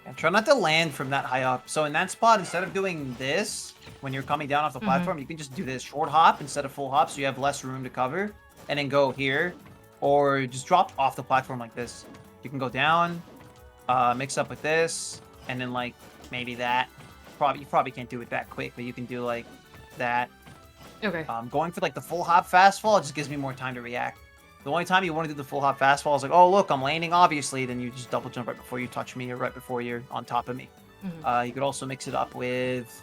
And try not to land from that high up. So in that spot, instead of doing this, when you're coming down off the platform, you can just do this short hop instead of full hop, so you have less room to cover, and then go here, or just drop off the platform like this. You can go down, mix up with this, and then like maybe that. You probably can't do it that quick, but you can do like that. Okay. Going for like the full hop fast fall just gives me more time to react. The only time you want to do the full hop fast fall is like, oh look, I'm landing obviously, then you just double jump right before you touch me or right before you're on top of me. You could also mix it up with,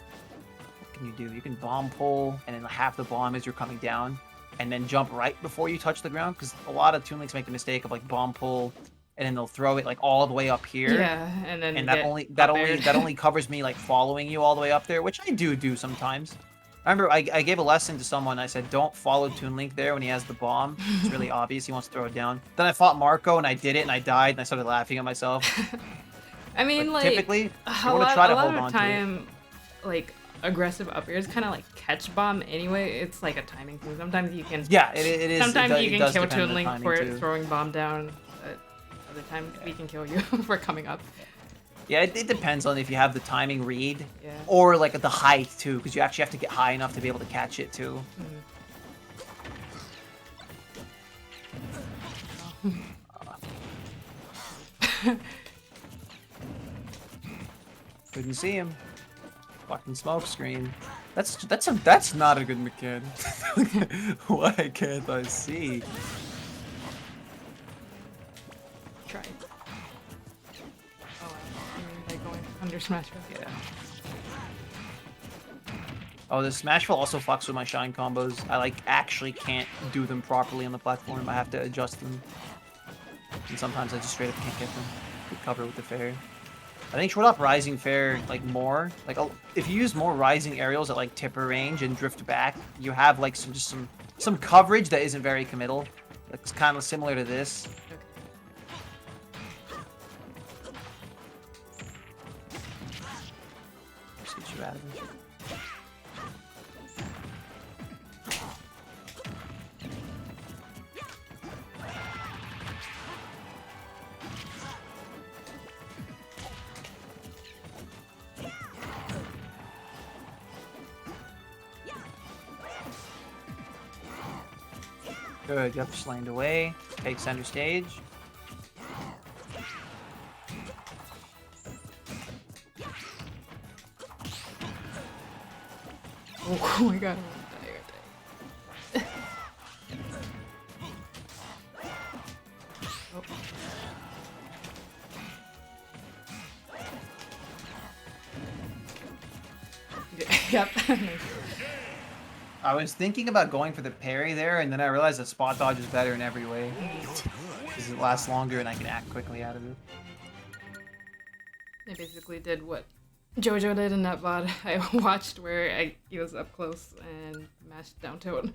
what can you do? You can bomb pull and then half the bomb as you're coming down, and then jump right before you touch the ground, because a lot of Toon Links make the mistake of like bomb pull and then they'll throw it like all the way up here. Yeah, and then that only covers me like following you all the way up there, which I do sometimes. I remember I gave a lesson to someone. I said, don't follow Toon Link there when he has the bomb. It's really obvious he wants to throw it down. Then I fought Marco and I did it and I died and I started laughing at myself. I mean, like typically, you a want to try to lot hold of on the to it. time, like aggressive up airs kind of like catch bomb anyway. It's like a timing thing. Sometimes you can. Yeah, it is. Sometimes you it can does kill depend on Toon the Link timing, for too. throwing bomb down. But other times we can kill you for coming up. Yeah, it depends on if you have the timing read, Yeah. or like the height too, because you actually have to get high enough to be able to catch it too. Couldn't see him. Fucking smoke screen. That's not a good mechanic. Why can't I see? Try. Oh, I'm under smash. Yeah. Oh, the Smashville also fucks with my shine combos. I like actually can't do them properly on the platform. I have to adjust them. And sometimes I just straight up can't get them. Good cover with the fair. I think short up rising fair like more. Like if you use more rising aerials at like tipper range and drift back, you have like some coverage that isn't very committal. It's kind of similar to this. Just get you out of it. Good, yep, slammed away. Take center stage. Oh my god, I'm gonna die. Oh. Yep. I was thinking about going for the parry there, and then I realized that spot dodge is better in every way. Because it lasts longer and I can act quickly out of it. I basically did what JoJo did in that VOD I watched where he was up close and mashed down tilt.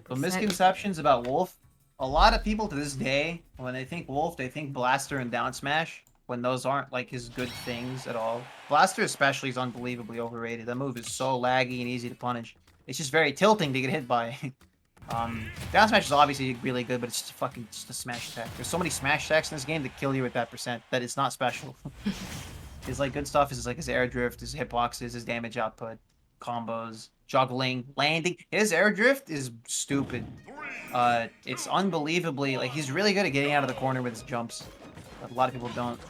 So misconceptions about Wolf. A lot of people to this day, when they think Wolf, they think Blaster and down smash, when those aren't like his good things at all. Blaster especially is unbelievably overrated. That move is so laggy and easy to punish. It's just very tilting to get hit by. Down smash is obviously really good, but it's just a smash attack. There's so many smash attacks in this game that kill you at that percent that it's not special. His like good stuff is like his air drift, his hitboxes, his damage output, combos, juggling, landing. His air drift is stupid. It's unbelievably like he's really good at getting out of the corner with his jumps. But a lot of people don't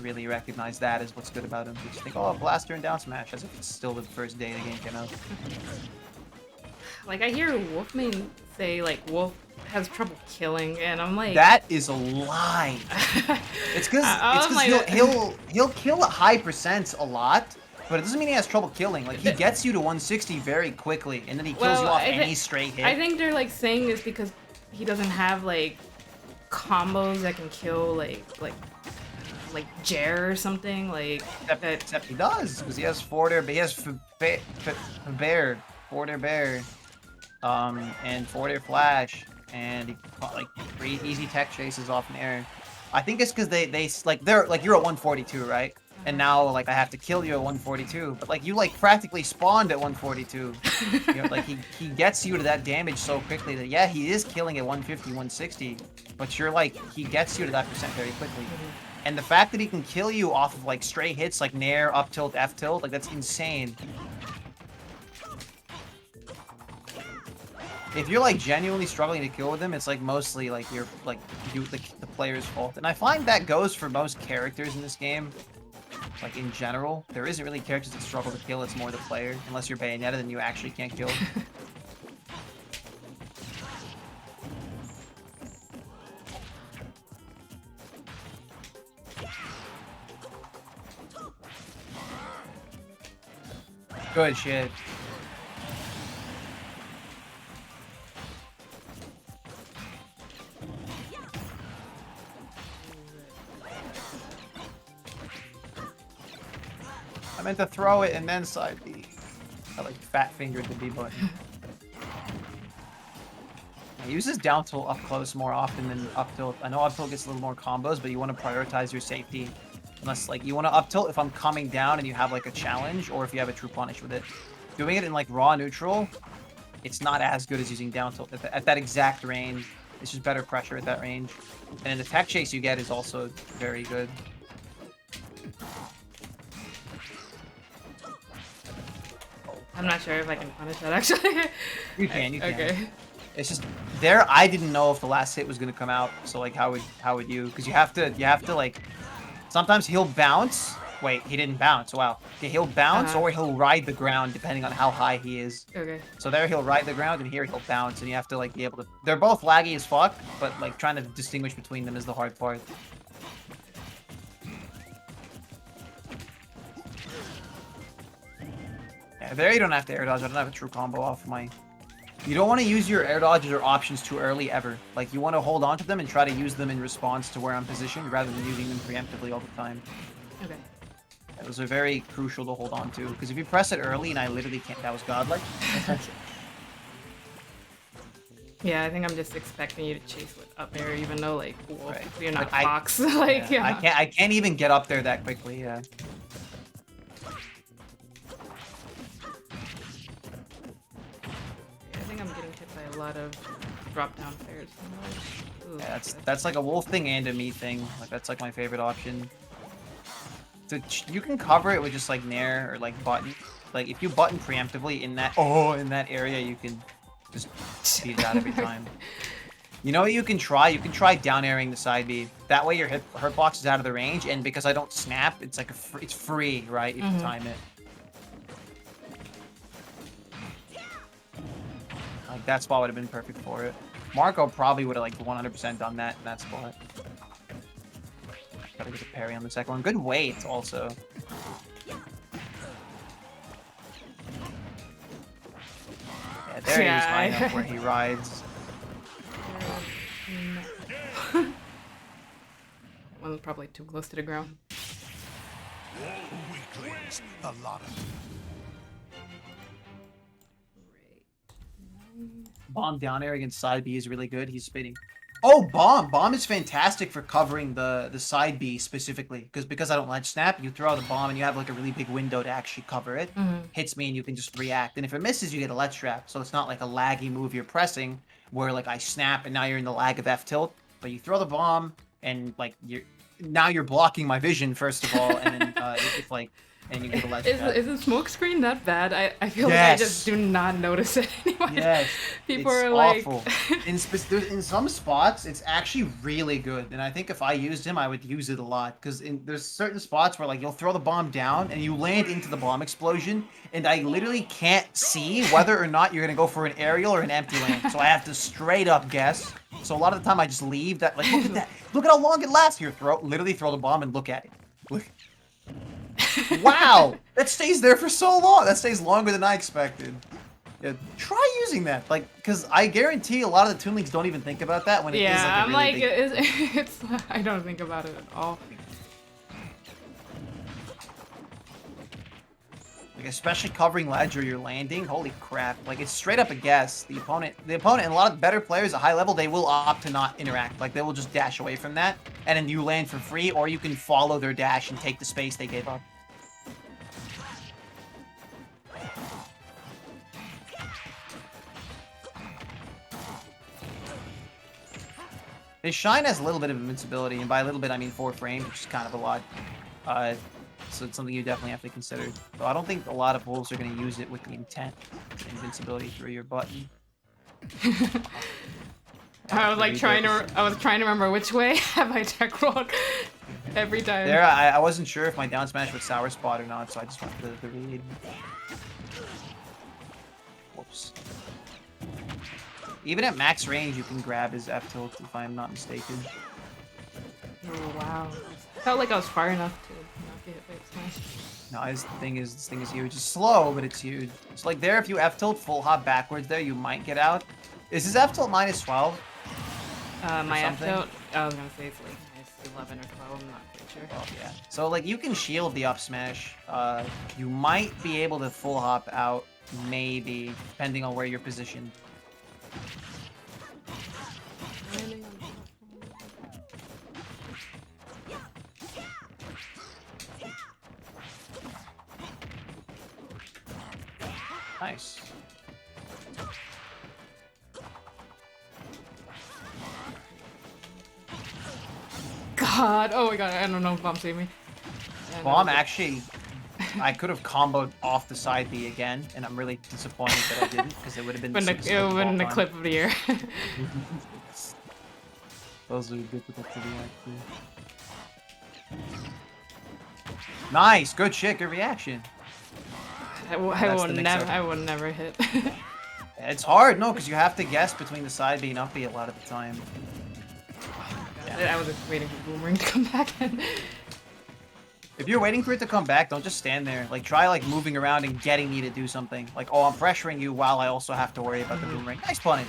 really recognize that as what's good about him. They just think, oh, Blaster and down smash, as if it's still the first day the game came out. Like I hear Wolfman say like Wolf has trouble killing, and I'm like, that is a lie. It's because like, he'll kill at high percents a lot, but it doesn't mean he has trouble killing. Like he gets you to 160 very quickly, and then he kills you off any straight hit. I think they're like saying this because he doesn't have like combos that can kill like Jer or something like. Except he does, because he has forward air, but he has bear, forward air bear, and forward air flash, and he like easy tech chases off in air. I think it's because they like they're like you're at 142, right? And now like I have to kill you at 142, but like you like practically spawned at 142. You know, like he gets you to that damage so quickly that yeah, he is killing at 150, 160, but you're like he gets you to that percent very quickly. And the fact that he can kill you off of like stray hits like nair, up tilt, F tilt, like that's insane. If you're like genuinely struggling to kill with him, it's like mostly like you're like the player's fault. And I find that goes for most characters in this game. Like in general, there isn't really characters that struggle to kill, it's more the player. Unless you're Bayonetta, then you actually can't kill. Good shit. I meant to throw it and then side B. I like fat fingered the B button. He uses down tilt up close more often than up tilt. I know up tilt gets a little more combos, but you want to prioritize your safety. Unless like you want to up tilt if I'm coming down and you have like a challenge, or if you have a true punish with it. Doing it in like raw neutral, it's not as good as using down tilt at that exact range. It's just better pressure at that range. And the tech chase you get is also very good. I'm not sure if I can punish that actually. You can. Okay. It's just there. I didn't know if the last hit was gonna come out. So like, how would you? Because you have to like. Sometimes he'll bounce. Wait, he didn't bounce. Wow. Okay, he'll bounce or he'll ride the ground depending on how high he is. Okay. So there he'll ride the ground and here he'll bounce, and you have to like be able to. They're both laggy as fuck, but like trying to distinguish between them is the hard part. Yeah, there you don't have to air dodge. I don't have a true combo off my... You don't want to use your air dodges or options too early ever. Like, you want to hold on to them and try to use them in response to where I'm positioned rather than using them preemptively all the time. Okay. Those are very crucial to hold on to. Because if you press it early and I literally can't... That was godlike. Yeah, I think I'm just expecting you to chase with up air, even though like wolf, Right. you're not Like, fox. Like yeah. I can't even get up there that quickly, yeah. I think I'm getting hit by a lot of drop down fairs. Ooh, Yeah, that's like a wolf thing and a me thing. Like that's like my favorite option. You can cover it with just like nair or like button. Like if you button preemptively in that area, you can just beat it out every time. You know what you can try? You can try down airing the side B. That way your hurt box is out of the range, and because I don't snap, it's like it's free, right? If you time it. Like that spot would have been perfect for it. Marco probably would have like 100% done that in that spot. Gotta get a parry on the second one. Good weight also. Yeah, there he is high enough where he rides. One's probably too close to the ground. Weaklings, the lot of them. Bomb down air against side B is really good. He's spitting. Oh, bomb! Bomb is fantastic for covering the side B specifically. Because I don't ledge snap, you throw the bomb and you have like a really big window to actually cover it. Hits me and you can just react. And if it misses, you get a ledge trap. So it's not like a laggy move you're pressing where like I snap and now you're in the lag of F tilt. But you throw the bomb and like now you're blocking my vision first of all, and then it's like. And you get a ledge trap. Is the smoke screen that bad? I feel like I just do not notice it anymore. Yes. People it's are awful. like... in some spots, it's actually really good. And I think if I used him, I would use it a lot. Because there's certain spots where like you'll throw the bomb down and you land into the bomb explosion. And I literally can't see whether or not you're going to go for an aerial or an empty land. So I have to straight up guess. So a lot of the time I just leave that. Like, look at that. Look at how long it lasts. Here, literally throw the bomb and look at it. Look. Wow, that stays there for so long. That stays longer than I expected. Yeah, try using that, like, because I guarantee a lot of the Toon Leagues don't even think about that when it is like a I'm really like, big... it's I don't think about it at all. Like, especially covering ledge or you're landing. Holy crap! Like, it's straight up a guess. The opponent, and a lot of better players at high level, they will opt to not interact. Like, they will just dash away from that, and then you land for free, or you can follow their dash and take the space they gave up. His Shine has a little bit of invincibility, and by a little bit I mean 4 frames, which is kind of a lot. So it's something you definitely have to consider. But I don't think a lot of wolves are going to use it with the intent of invincibility through your button. I was like trying to remember which way have I tech rolled every time. There, I wasn't sure if my down smash would sour spot or not, so I just went for the read. Whoops. Even at max range, you can grab his F tilt, if I'm not mistaken. Oh wow! I felt like I was far enough to not get hit by smash. No, this thing is huge. It's slow, but it's huge. It's like there, if you F tilt full hop backwards there, you might get out. Is his F tilt minus 12? My F tilt, I was gonna say it's like minus 11 or 12. I'm not quite sure. Well, yeah. So like you can shield the up smash. You might be able to full hop out, maybe, depending on where you're positioned. Nice. God, oh my god, I don't know if Bomb saved me. Bomb actually, I could have comboed off the side B again, and I'm really disappointed that I didn't, because it would have been the clip of the year. Those are difficult to react to. Nice, good shit, good reaction. I will never hit. It's hard, no, because you have to guess between the side B and up B a lot of the time. I was just waiting for Boomerang to come back in. If you're waiting for it to come back, don't just stand there. Like, try, like, moving around and getting me to do something. Like, oh, I'm pressuring you while I also have to worry about the boomerang. Nice punish.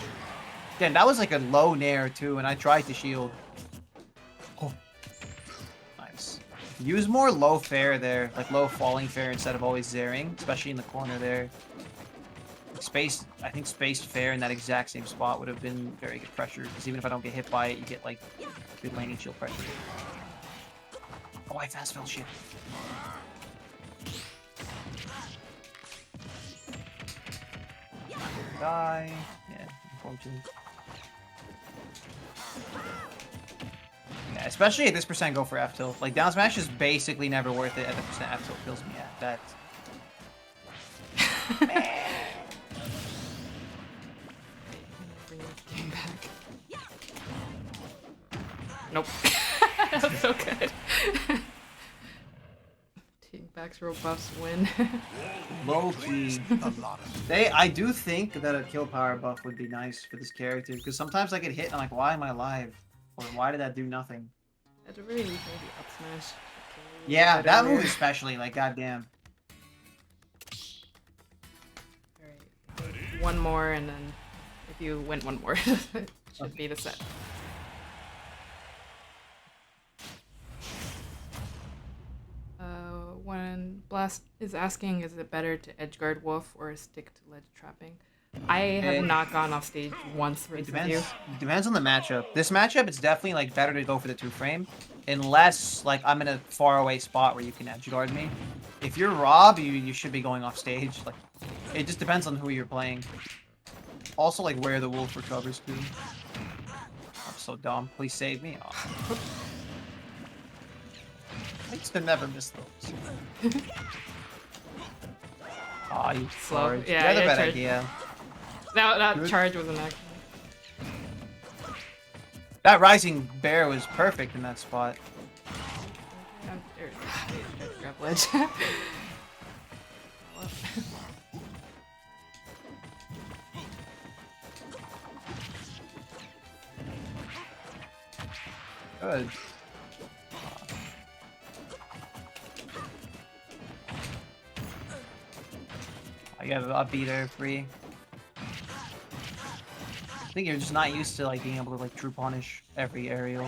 Again, that was, like, a low nair, too, and I tried to shield. Oh. Nice. Use more low fair there. Like, low falling fair instead of always zaring, especially in the corner there. Space, I think spaced fair in that exact same spot would have been very good pressure, because even if I don't get hit by it, you get, like, good laning shield pressure. Oh, I fast fell shit. Die. Yeah, unfortunately. Yeah, especially at this percent go for F tilt. Like, down smash is basically never worth it at the percent F tilt kills me at. That. Bring this game back. Nope. That was so good. Team backs buffs win. Low key. A lot of I do think that a kill power buff would be nice for this character, because sometimes I get hit and I'm like, why am I alive? Or why did that do nothing? At the very least, maybe up smash. Yeah, that move especially, like, goddamn. Alright. One more, and then if you win one more, it should be the set. When Blast is asking, is it better to edgeguard Wolf or stick to ledge trapping? I have not gone off stage once It versus depends. you. It depends on the matchup. This matchup, it's definitely, like, better to go for the 2-frame, unless, like, I'm in a far away spot where you can edge guard me. If you're Rob, you should be going off stage. Like, it just depends on who you're playing. Also, like, where the wolf recovers to. I'm so dumb. Please save me. Oh. I used to never miss those. Aw, you Slow. charge. Yeah, You had a yeah, bad charge. idea. That Good. charge was an accident. That rising bear was perfect in that spot. Grab ledge. Good. I got a beater free. I think you're just not used to, like, being able to, like, true punish every aerial.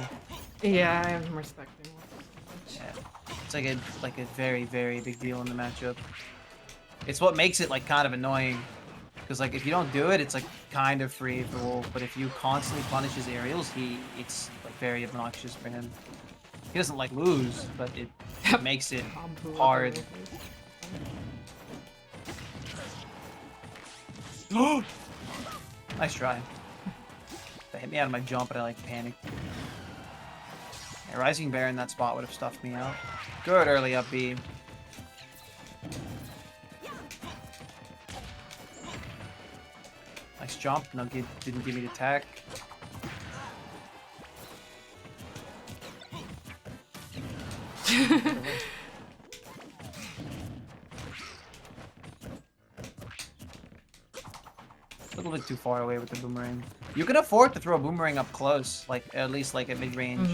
Yeah, I'm respecting Wolf so much. Yeah. It's like a very, very big deal in the matchup. It's what makes it, like, kind of annoying. Because, like, if you don't do it, it's, like, kind of free for Wolf. But if you constantly punish his aerials, it's, like, very obnoxious for him. He doesn't, like, lose, but it makes it Combo hard. Nice try. That hit me out of my jump, but I, like, panicked. Yeah, Rising Bear in that spot would have stuffed me out. Good early up B. Nice jump. No, didn't give me the tech. A little bit too far away with the boomerang. You can afford to throw a boomerang up close, like, at least, like, at mid-range.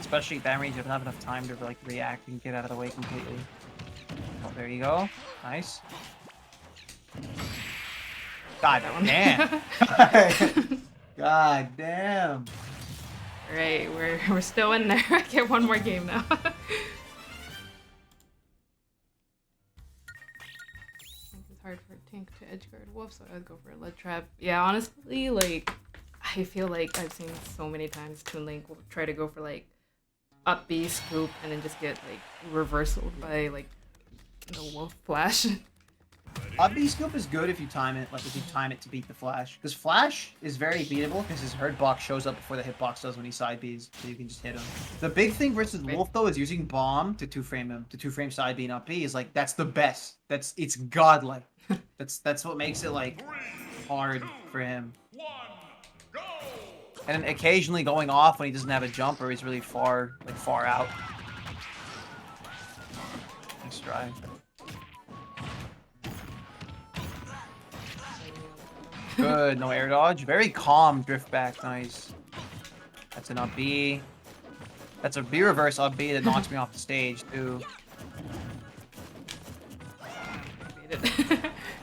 Especially at that range, you don't have enough time to, like, react and get out of the way completely. Oh, there you go. Nice. God damn. God damn. Right, we're still in there. I get one more game now. I think it's hard for Tink to edgeguard Wolf, so I'd go for a lead trap. Yeah, honestly, like, I feel like I've seen so many times Toon Link will try to go for, like, up B scoop and then just get, like, reversaled by, like, the Wolf flash. Up B scoop is good if you time it, like, if you time it to beat the flash. Because flash is very beatable because his hurt box shows up before the hitbox does when he side Bs, so you can just hit him. The big thing versus Wolf, though, is using bomb to 2-frame him. To 2-frame side B and up B is, like, that's the best. It's godlike. That's what makes it, like, hard for him. And then occasionally going off when he doesn't have a jump or he's really far out. Nice try. Good, no air dodge. Very calm drift back, nice. That's an up B. That's a B reverse up B that knocks me off the stage too.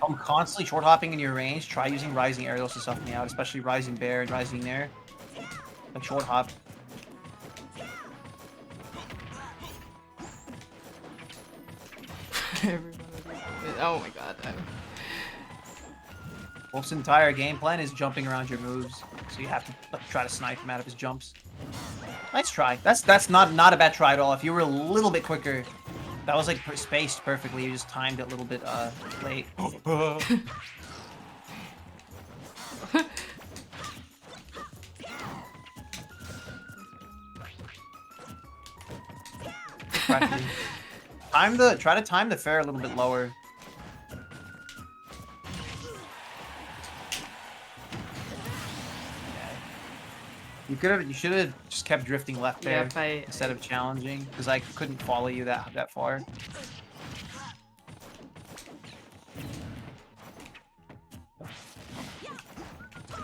I'm constantly short hopping in your range. Try using rising aerials to suck me out, especially rising bear and rising there. Like short hop. Oh my god. Wolf's entire game plan is jumping around your moves, so you have to like, try to snipe him out of his jumps. Nice try. That's not a bad try at all. If you were a little bit quicker, that was like spaced perfectly. You just timed it a little bit late. Try to time the fair a little bit lower. You should have just kept drifting left there instead of challenging, because I couldn't follow you that far.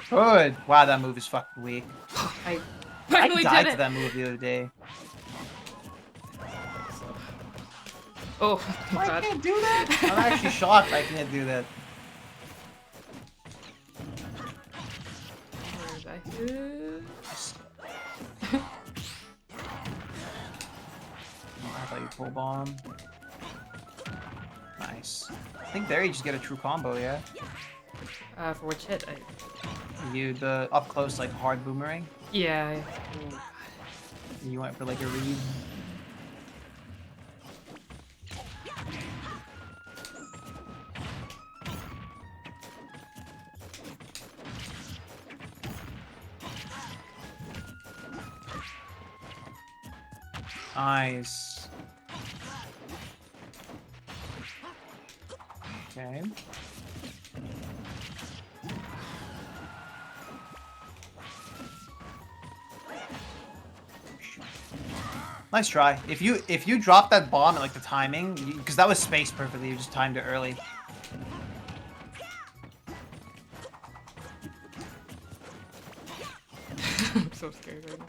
Good. Wow, that move is fucking weak. I died to that move the other day. Oh my god. I can't do that. I'm actually shocked I can't do that. I thought you pull bomb. Nice. I think there you just get a true combo, yeah? For which hit? You the up close like hard boomerang. Yeah. You went for like a read. Nice. Okay. Nice try. If you drop that bomb at like the timing, because that was spaced perfectly, you just timed it early. I'm so scared right now.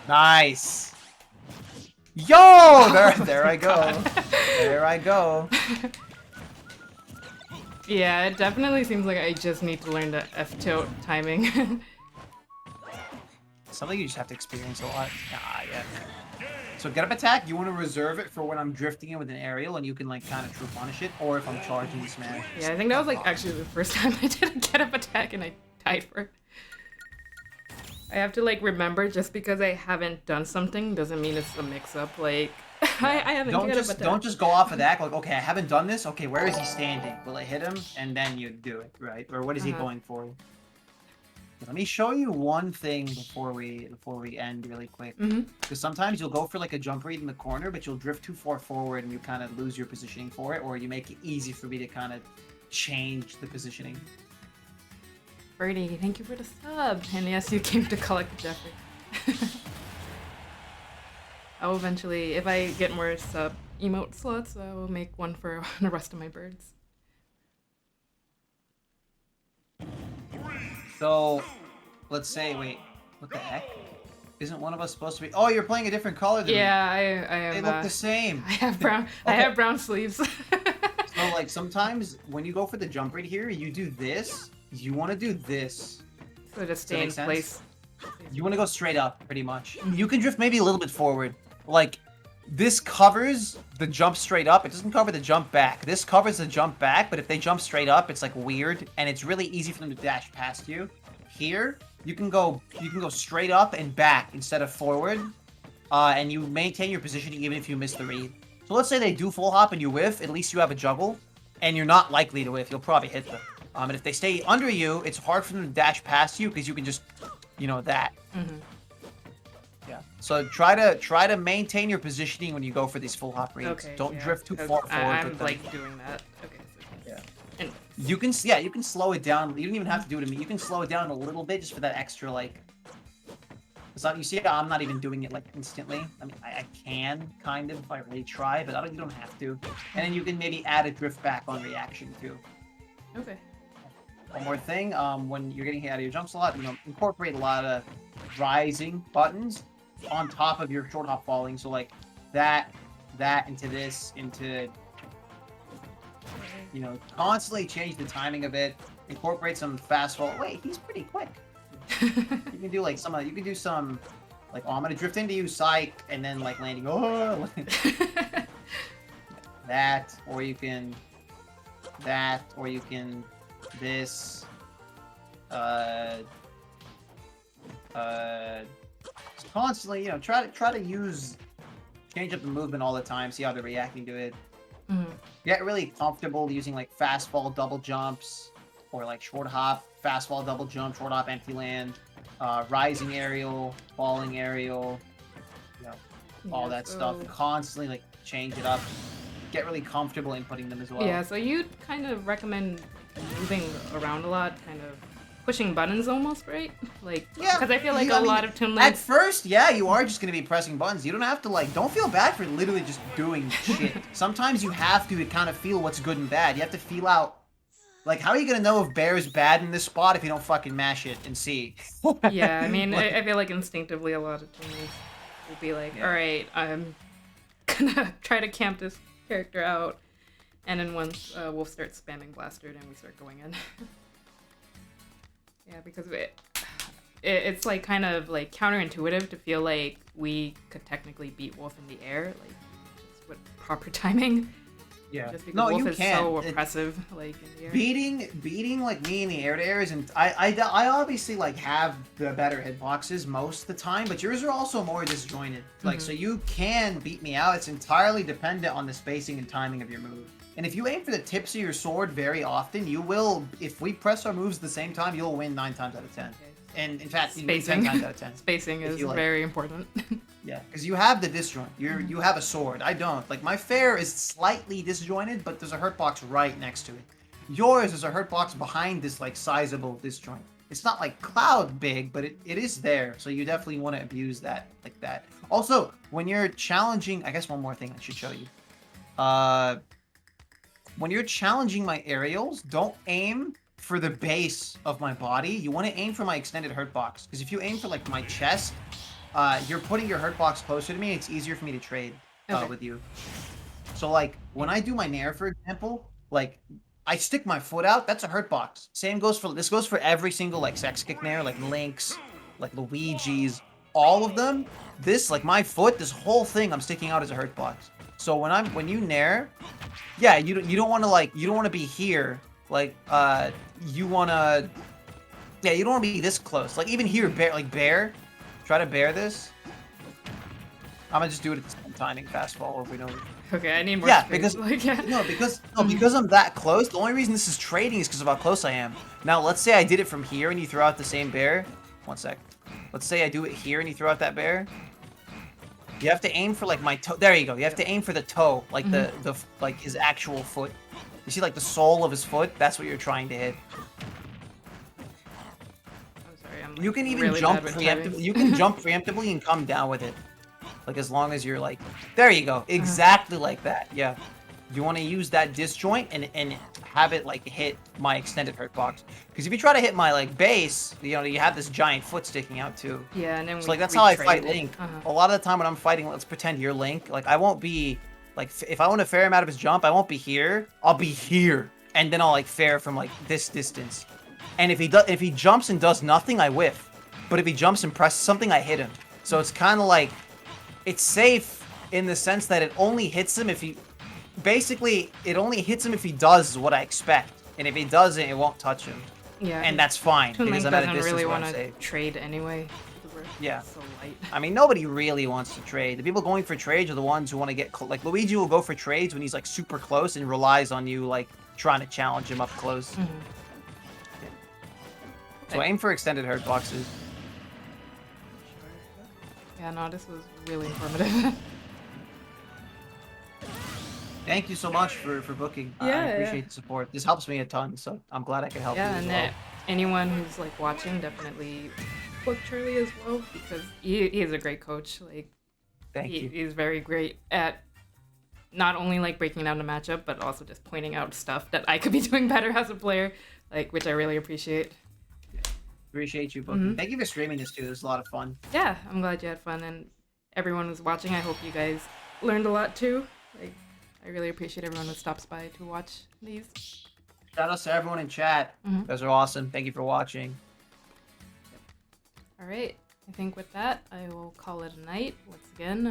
Nice. Yo, there I go. There I go. Yeah, it definitely seems like I just need to learn the F-tilt timing. Something you just have to experience a lot. Ah, yeah. So get up attack, you want to reserve it for when I'm drifting in with an aerial and you can like kind of true punish it, or if I'm charging the smash. Yeah, I think that was like actually the first time I did a get up attack and I died for it. I have to like remember, just because I haven't done something doesn't mean it's a mix-up. Like I haven't. Don't just go off of that. Like, okay, I haven't done this. Okay, where is he standing? Will it hit him? And then you do it, right? Or what is he going for? Let me show you one thing before we end really quick. Because sometimes you'll go for like a jump read in the corner, but you'll drift too far forward and you kind of lose your positioning for it, or you make it easy for me to kind of change the positioning. Birdie, thank you for the sub. And yes, you came to collect Jeffrey. I will eventually, if I get more sub emote slots, I will make one for the rest of my birds. So, let's say, wait, what the heck? Isn't one of us supposed to be? Oh, you're playing a different color than me. Yeah, I am. They look the same. I have brown. Okay. I have brown sleeves. So, like, sometimes when you go for the jump right here, you do this. You want to do this. So just stay in place. You want to go straight up, pretty much. You can drift maybe a little bit forward. Like, this covers the jump straight up. It doesn't cover the jump back. This covers the jump back, but if they jump straight up, it's like weird, and it's really easy for them to dash past you. Here, you can go straight up and back instead of forward, and you maintain your positioning even if you miss the read. So let's say they do full hop and you whiff, at least you have a juggle, and you're not likely to whiff. You'll probably hit them. And if they stay under you, it's hard for them to dash past you because you can just, you know, that. Yeah. So try to maintain your positioning when you go for these full hop reads. Okay, Don't drift too far forward. I'm like doing that. Okay. So yeah. And You can slow it down. You don't even have to do it to me. You can slow it down a little bit just for that extra like. It's not, you see, I'm not even doing it like instantly. I mean, I can kind of if I really try, but you don't have to. And then you can maybe add a drift back on reaction too. Okay. One more thing, when you're getting hit out of your jump slot, you know, incorporate a lot of rising buttons on top of your short hop falling. So like that into this, into, you know, constantly change the timing of it. Incorporate some fast fall. Wait, he's pretty quick. You can do like you can do some, like, oh, I'm gonna drift into you, psych, and then like landing, oh, that, or you can this, just constantly, you know, try to change up the movement all the time, see how they're reacting to it. Mhm. Get really comfortable using like fast fall double jumps, or like short hop, fast fall double jump, short hop empty land, rising aerial, falling aerial, you know, all that stuff. Constantly like change it up. Get really comfortable inputting them as well. Yeah, so you'd kind of recommend moving around a lot, kind of pushing buttons almost, right? Like, Yeah, because I feel like I a mean, lot of Toon At Links. first, yeah, you are just gonna be pressing buttons. You don't have to like. Don't feel bad for literally just doing shit. Sometimes you have to kind of feel what's good and bad. You have to feel out. Like, how are you gonna know if bear is bad in this spot if you don't fucking mash it and see? Yeah, I mean, Like- I feel like instinctively a lot of Toon Links will be like, Yeah. all right, I'm gonna try to camp this character out, and then once we'll start spamming Blaster, and we start going in. Yeah, because it's like kind of like counterintuitive to feel like we could technically beat Wolf in the air, like just with proper timing. Yeah. Just because No, Wolf you is can. so It- oppressive, like in the air. Beating like me in the air to air isn't. I obviously like have the better hitboxes most of the time, but yours are also more disjointed. Like, so you can beat me out. It's entirely dependent on the spacing and timing of your move. And if you aim for the tips of your sword very often, you will. If we press our moves at the same time, you'll win 9 times out of 10. Okay. And in fact, you win 10 Spacing. times out of 10. Spacing If is you like. very important. Yeah, because you have the disjoint. You have a sword. I don't. Like, my fair is slightly disjointed, but there's a hurt box right next to it. Yours is a hurt box behind this like sizable disjoint. It's not like cloud big, but it is there. So you definitely want to abuse that like that. Also, when you're challenging, I guess one more thing I should show you. When you're challenging my aerials, don't aim for the base of my body. You want to aim for my extended hurt box. Because if you aim for like my chest, you're putting your hurt box closer to me. It's easier for me to trade Okay. with you. So like when I do my nair, for example, like I stick my foot out. That's a hurt box. Same goes for this. Goes for every single like sex kick nair, like Link's, like Luigi's, all of them. This like my foot, this whole thing, I'm sticking out as a hurt box. So when you nair, yeah, you don't want to be here. Like you want to, yeah, you don't want to be this close. Like even here, bear. Try to bear this. I'm gonna just do it at the same timing, fast fall, if we know. Okay, I need more Yeah, space. because like, yeah. because I'm that close. The only reason this is trading is because of how close I am. Now, let's say I did it from here and you throw out the same bear. One sec. Let's say I do it here and you throw out that bear. You have to aim for like my toe. There you go. You have to aim for the toe, like the like his actual foot. You see like the sole of his foot? That's what you're trying to hit. I'm sorry, I'm You like, can even really jump bad with preemptively. timing. You can jump preemptively and come down with it. Like as long as you're like, there you go, exactly like that. Yeah, you want to use that disjoint and have it like hit my extended hurt box. Because if you try to hit my like base, you know you have this giant foot sticking out too. Yeah, and then So like that's how I fight Link. Uh-huh. A lot of the time when I'm fighting, let's pretend you're Link. Like I won't be like if I want to fair him out of his jump, I won't be here. I'll be here, and then I'll like fair from like this distance. And if he jumps and does nothing, I whiff. But if he jumps and presses something, I hit him. So it's kind of like it's safe in the sense that it only hits him if he basically it only hits him if he does what I expect. And if he doesn't, it won't touch him. Yeah, And that's fine Toon because Link I'm at a doesn't distance really where I'm want to safe. trade anyway. Because we're Yeah. so light. I mean, nobody really wants to trade. The people going for trades are the ones who want to get like Luigi will go for trades when he's like super close and relies on you like trying to challenge him up close. Mhm. So aim for extended hurt boxes. Yeah, no, this was really informative. Thank you so much for booking. I Yeah, appreciate yeah. the support. This helps me a ton, so I'm glad I could help Yeah, you as and well. anyone who's like watching, definitely book Charlie as well because he is a great coach. Like Thank you. he's very great at not only like breaking down the matchup, but also just pointing out stuff that I could be doing better as a player, like which I really appreciate. Appreciate you, Bookie. Mhm. Thank you for streaming this too. It was a lot of fun. Yeah, I'm glad you had fun, and everyone who's watching, I hope you guys learned a lot too. Like, I really appreciate everyone who stops by to watch these. Shout out to everyone in chat. Mhm. You guys are awesome. Thank you for watching. All right, I think with that, I will call it a night. Once again,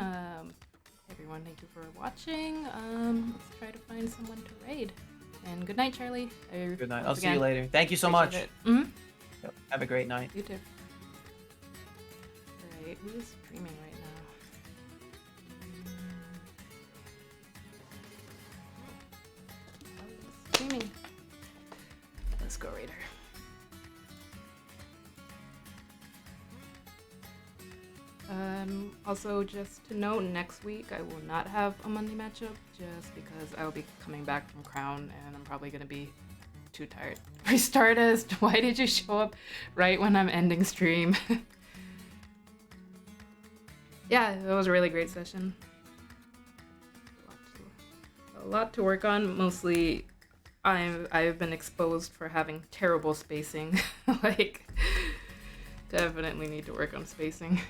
everyone, thank you for watching. Let's try to find someone to raid. And good night, Charlie. Good night. I'll see you later. Thank you so much. Mm-hmm. Yep. Have a great night. You too. All right, who's streaming right now? Oh, streaming. Let's go, Raider. Also, just to note, next week I will not have a Monday matchup just because I will be coming back from Crown and I'm probably going to be too tired. Restardist, why did you show up right when I'm ending stream? Yeah, it was a really great session. A lot to work on. Mostly, I've been exposed for having terrible spacing. Like, definitely need to work on spacing.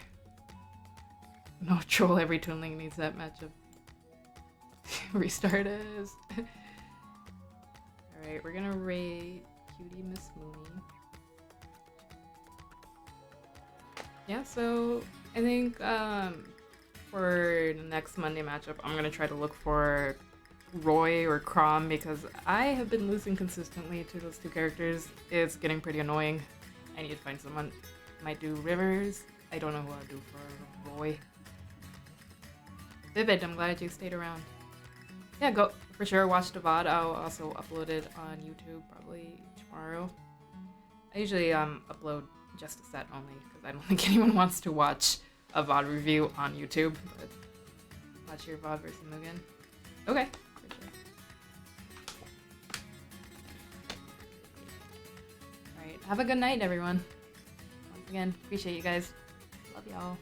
No troll every Toon Link needs that matchup. Restart us. Alright, we're gonna raid Cutie Miss Mooney. Yeah, so I think for the next Monday matchup, I'm gonna try to look for Roy or Crom because I have been losing consistently to those two characters. It's getting pretty annoying. I need to find someone. Might do Rivers. I don't know who I'll do for Roy. Vivid, I'm glad you stayed around. Yeah, go for sure. Watch the VOD. I'll also upload it on YouTube probably tomorrow. I usually upload just a set only because I don't think anyone wants to watch a VOD review on YouTube. But watch your VOD versus Mugen. Okay, for sure. Alright, have a good night, everyone. Once again, appreciate you guys. Love y'all.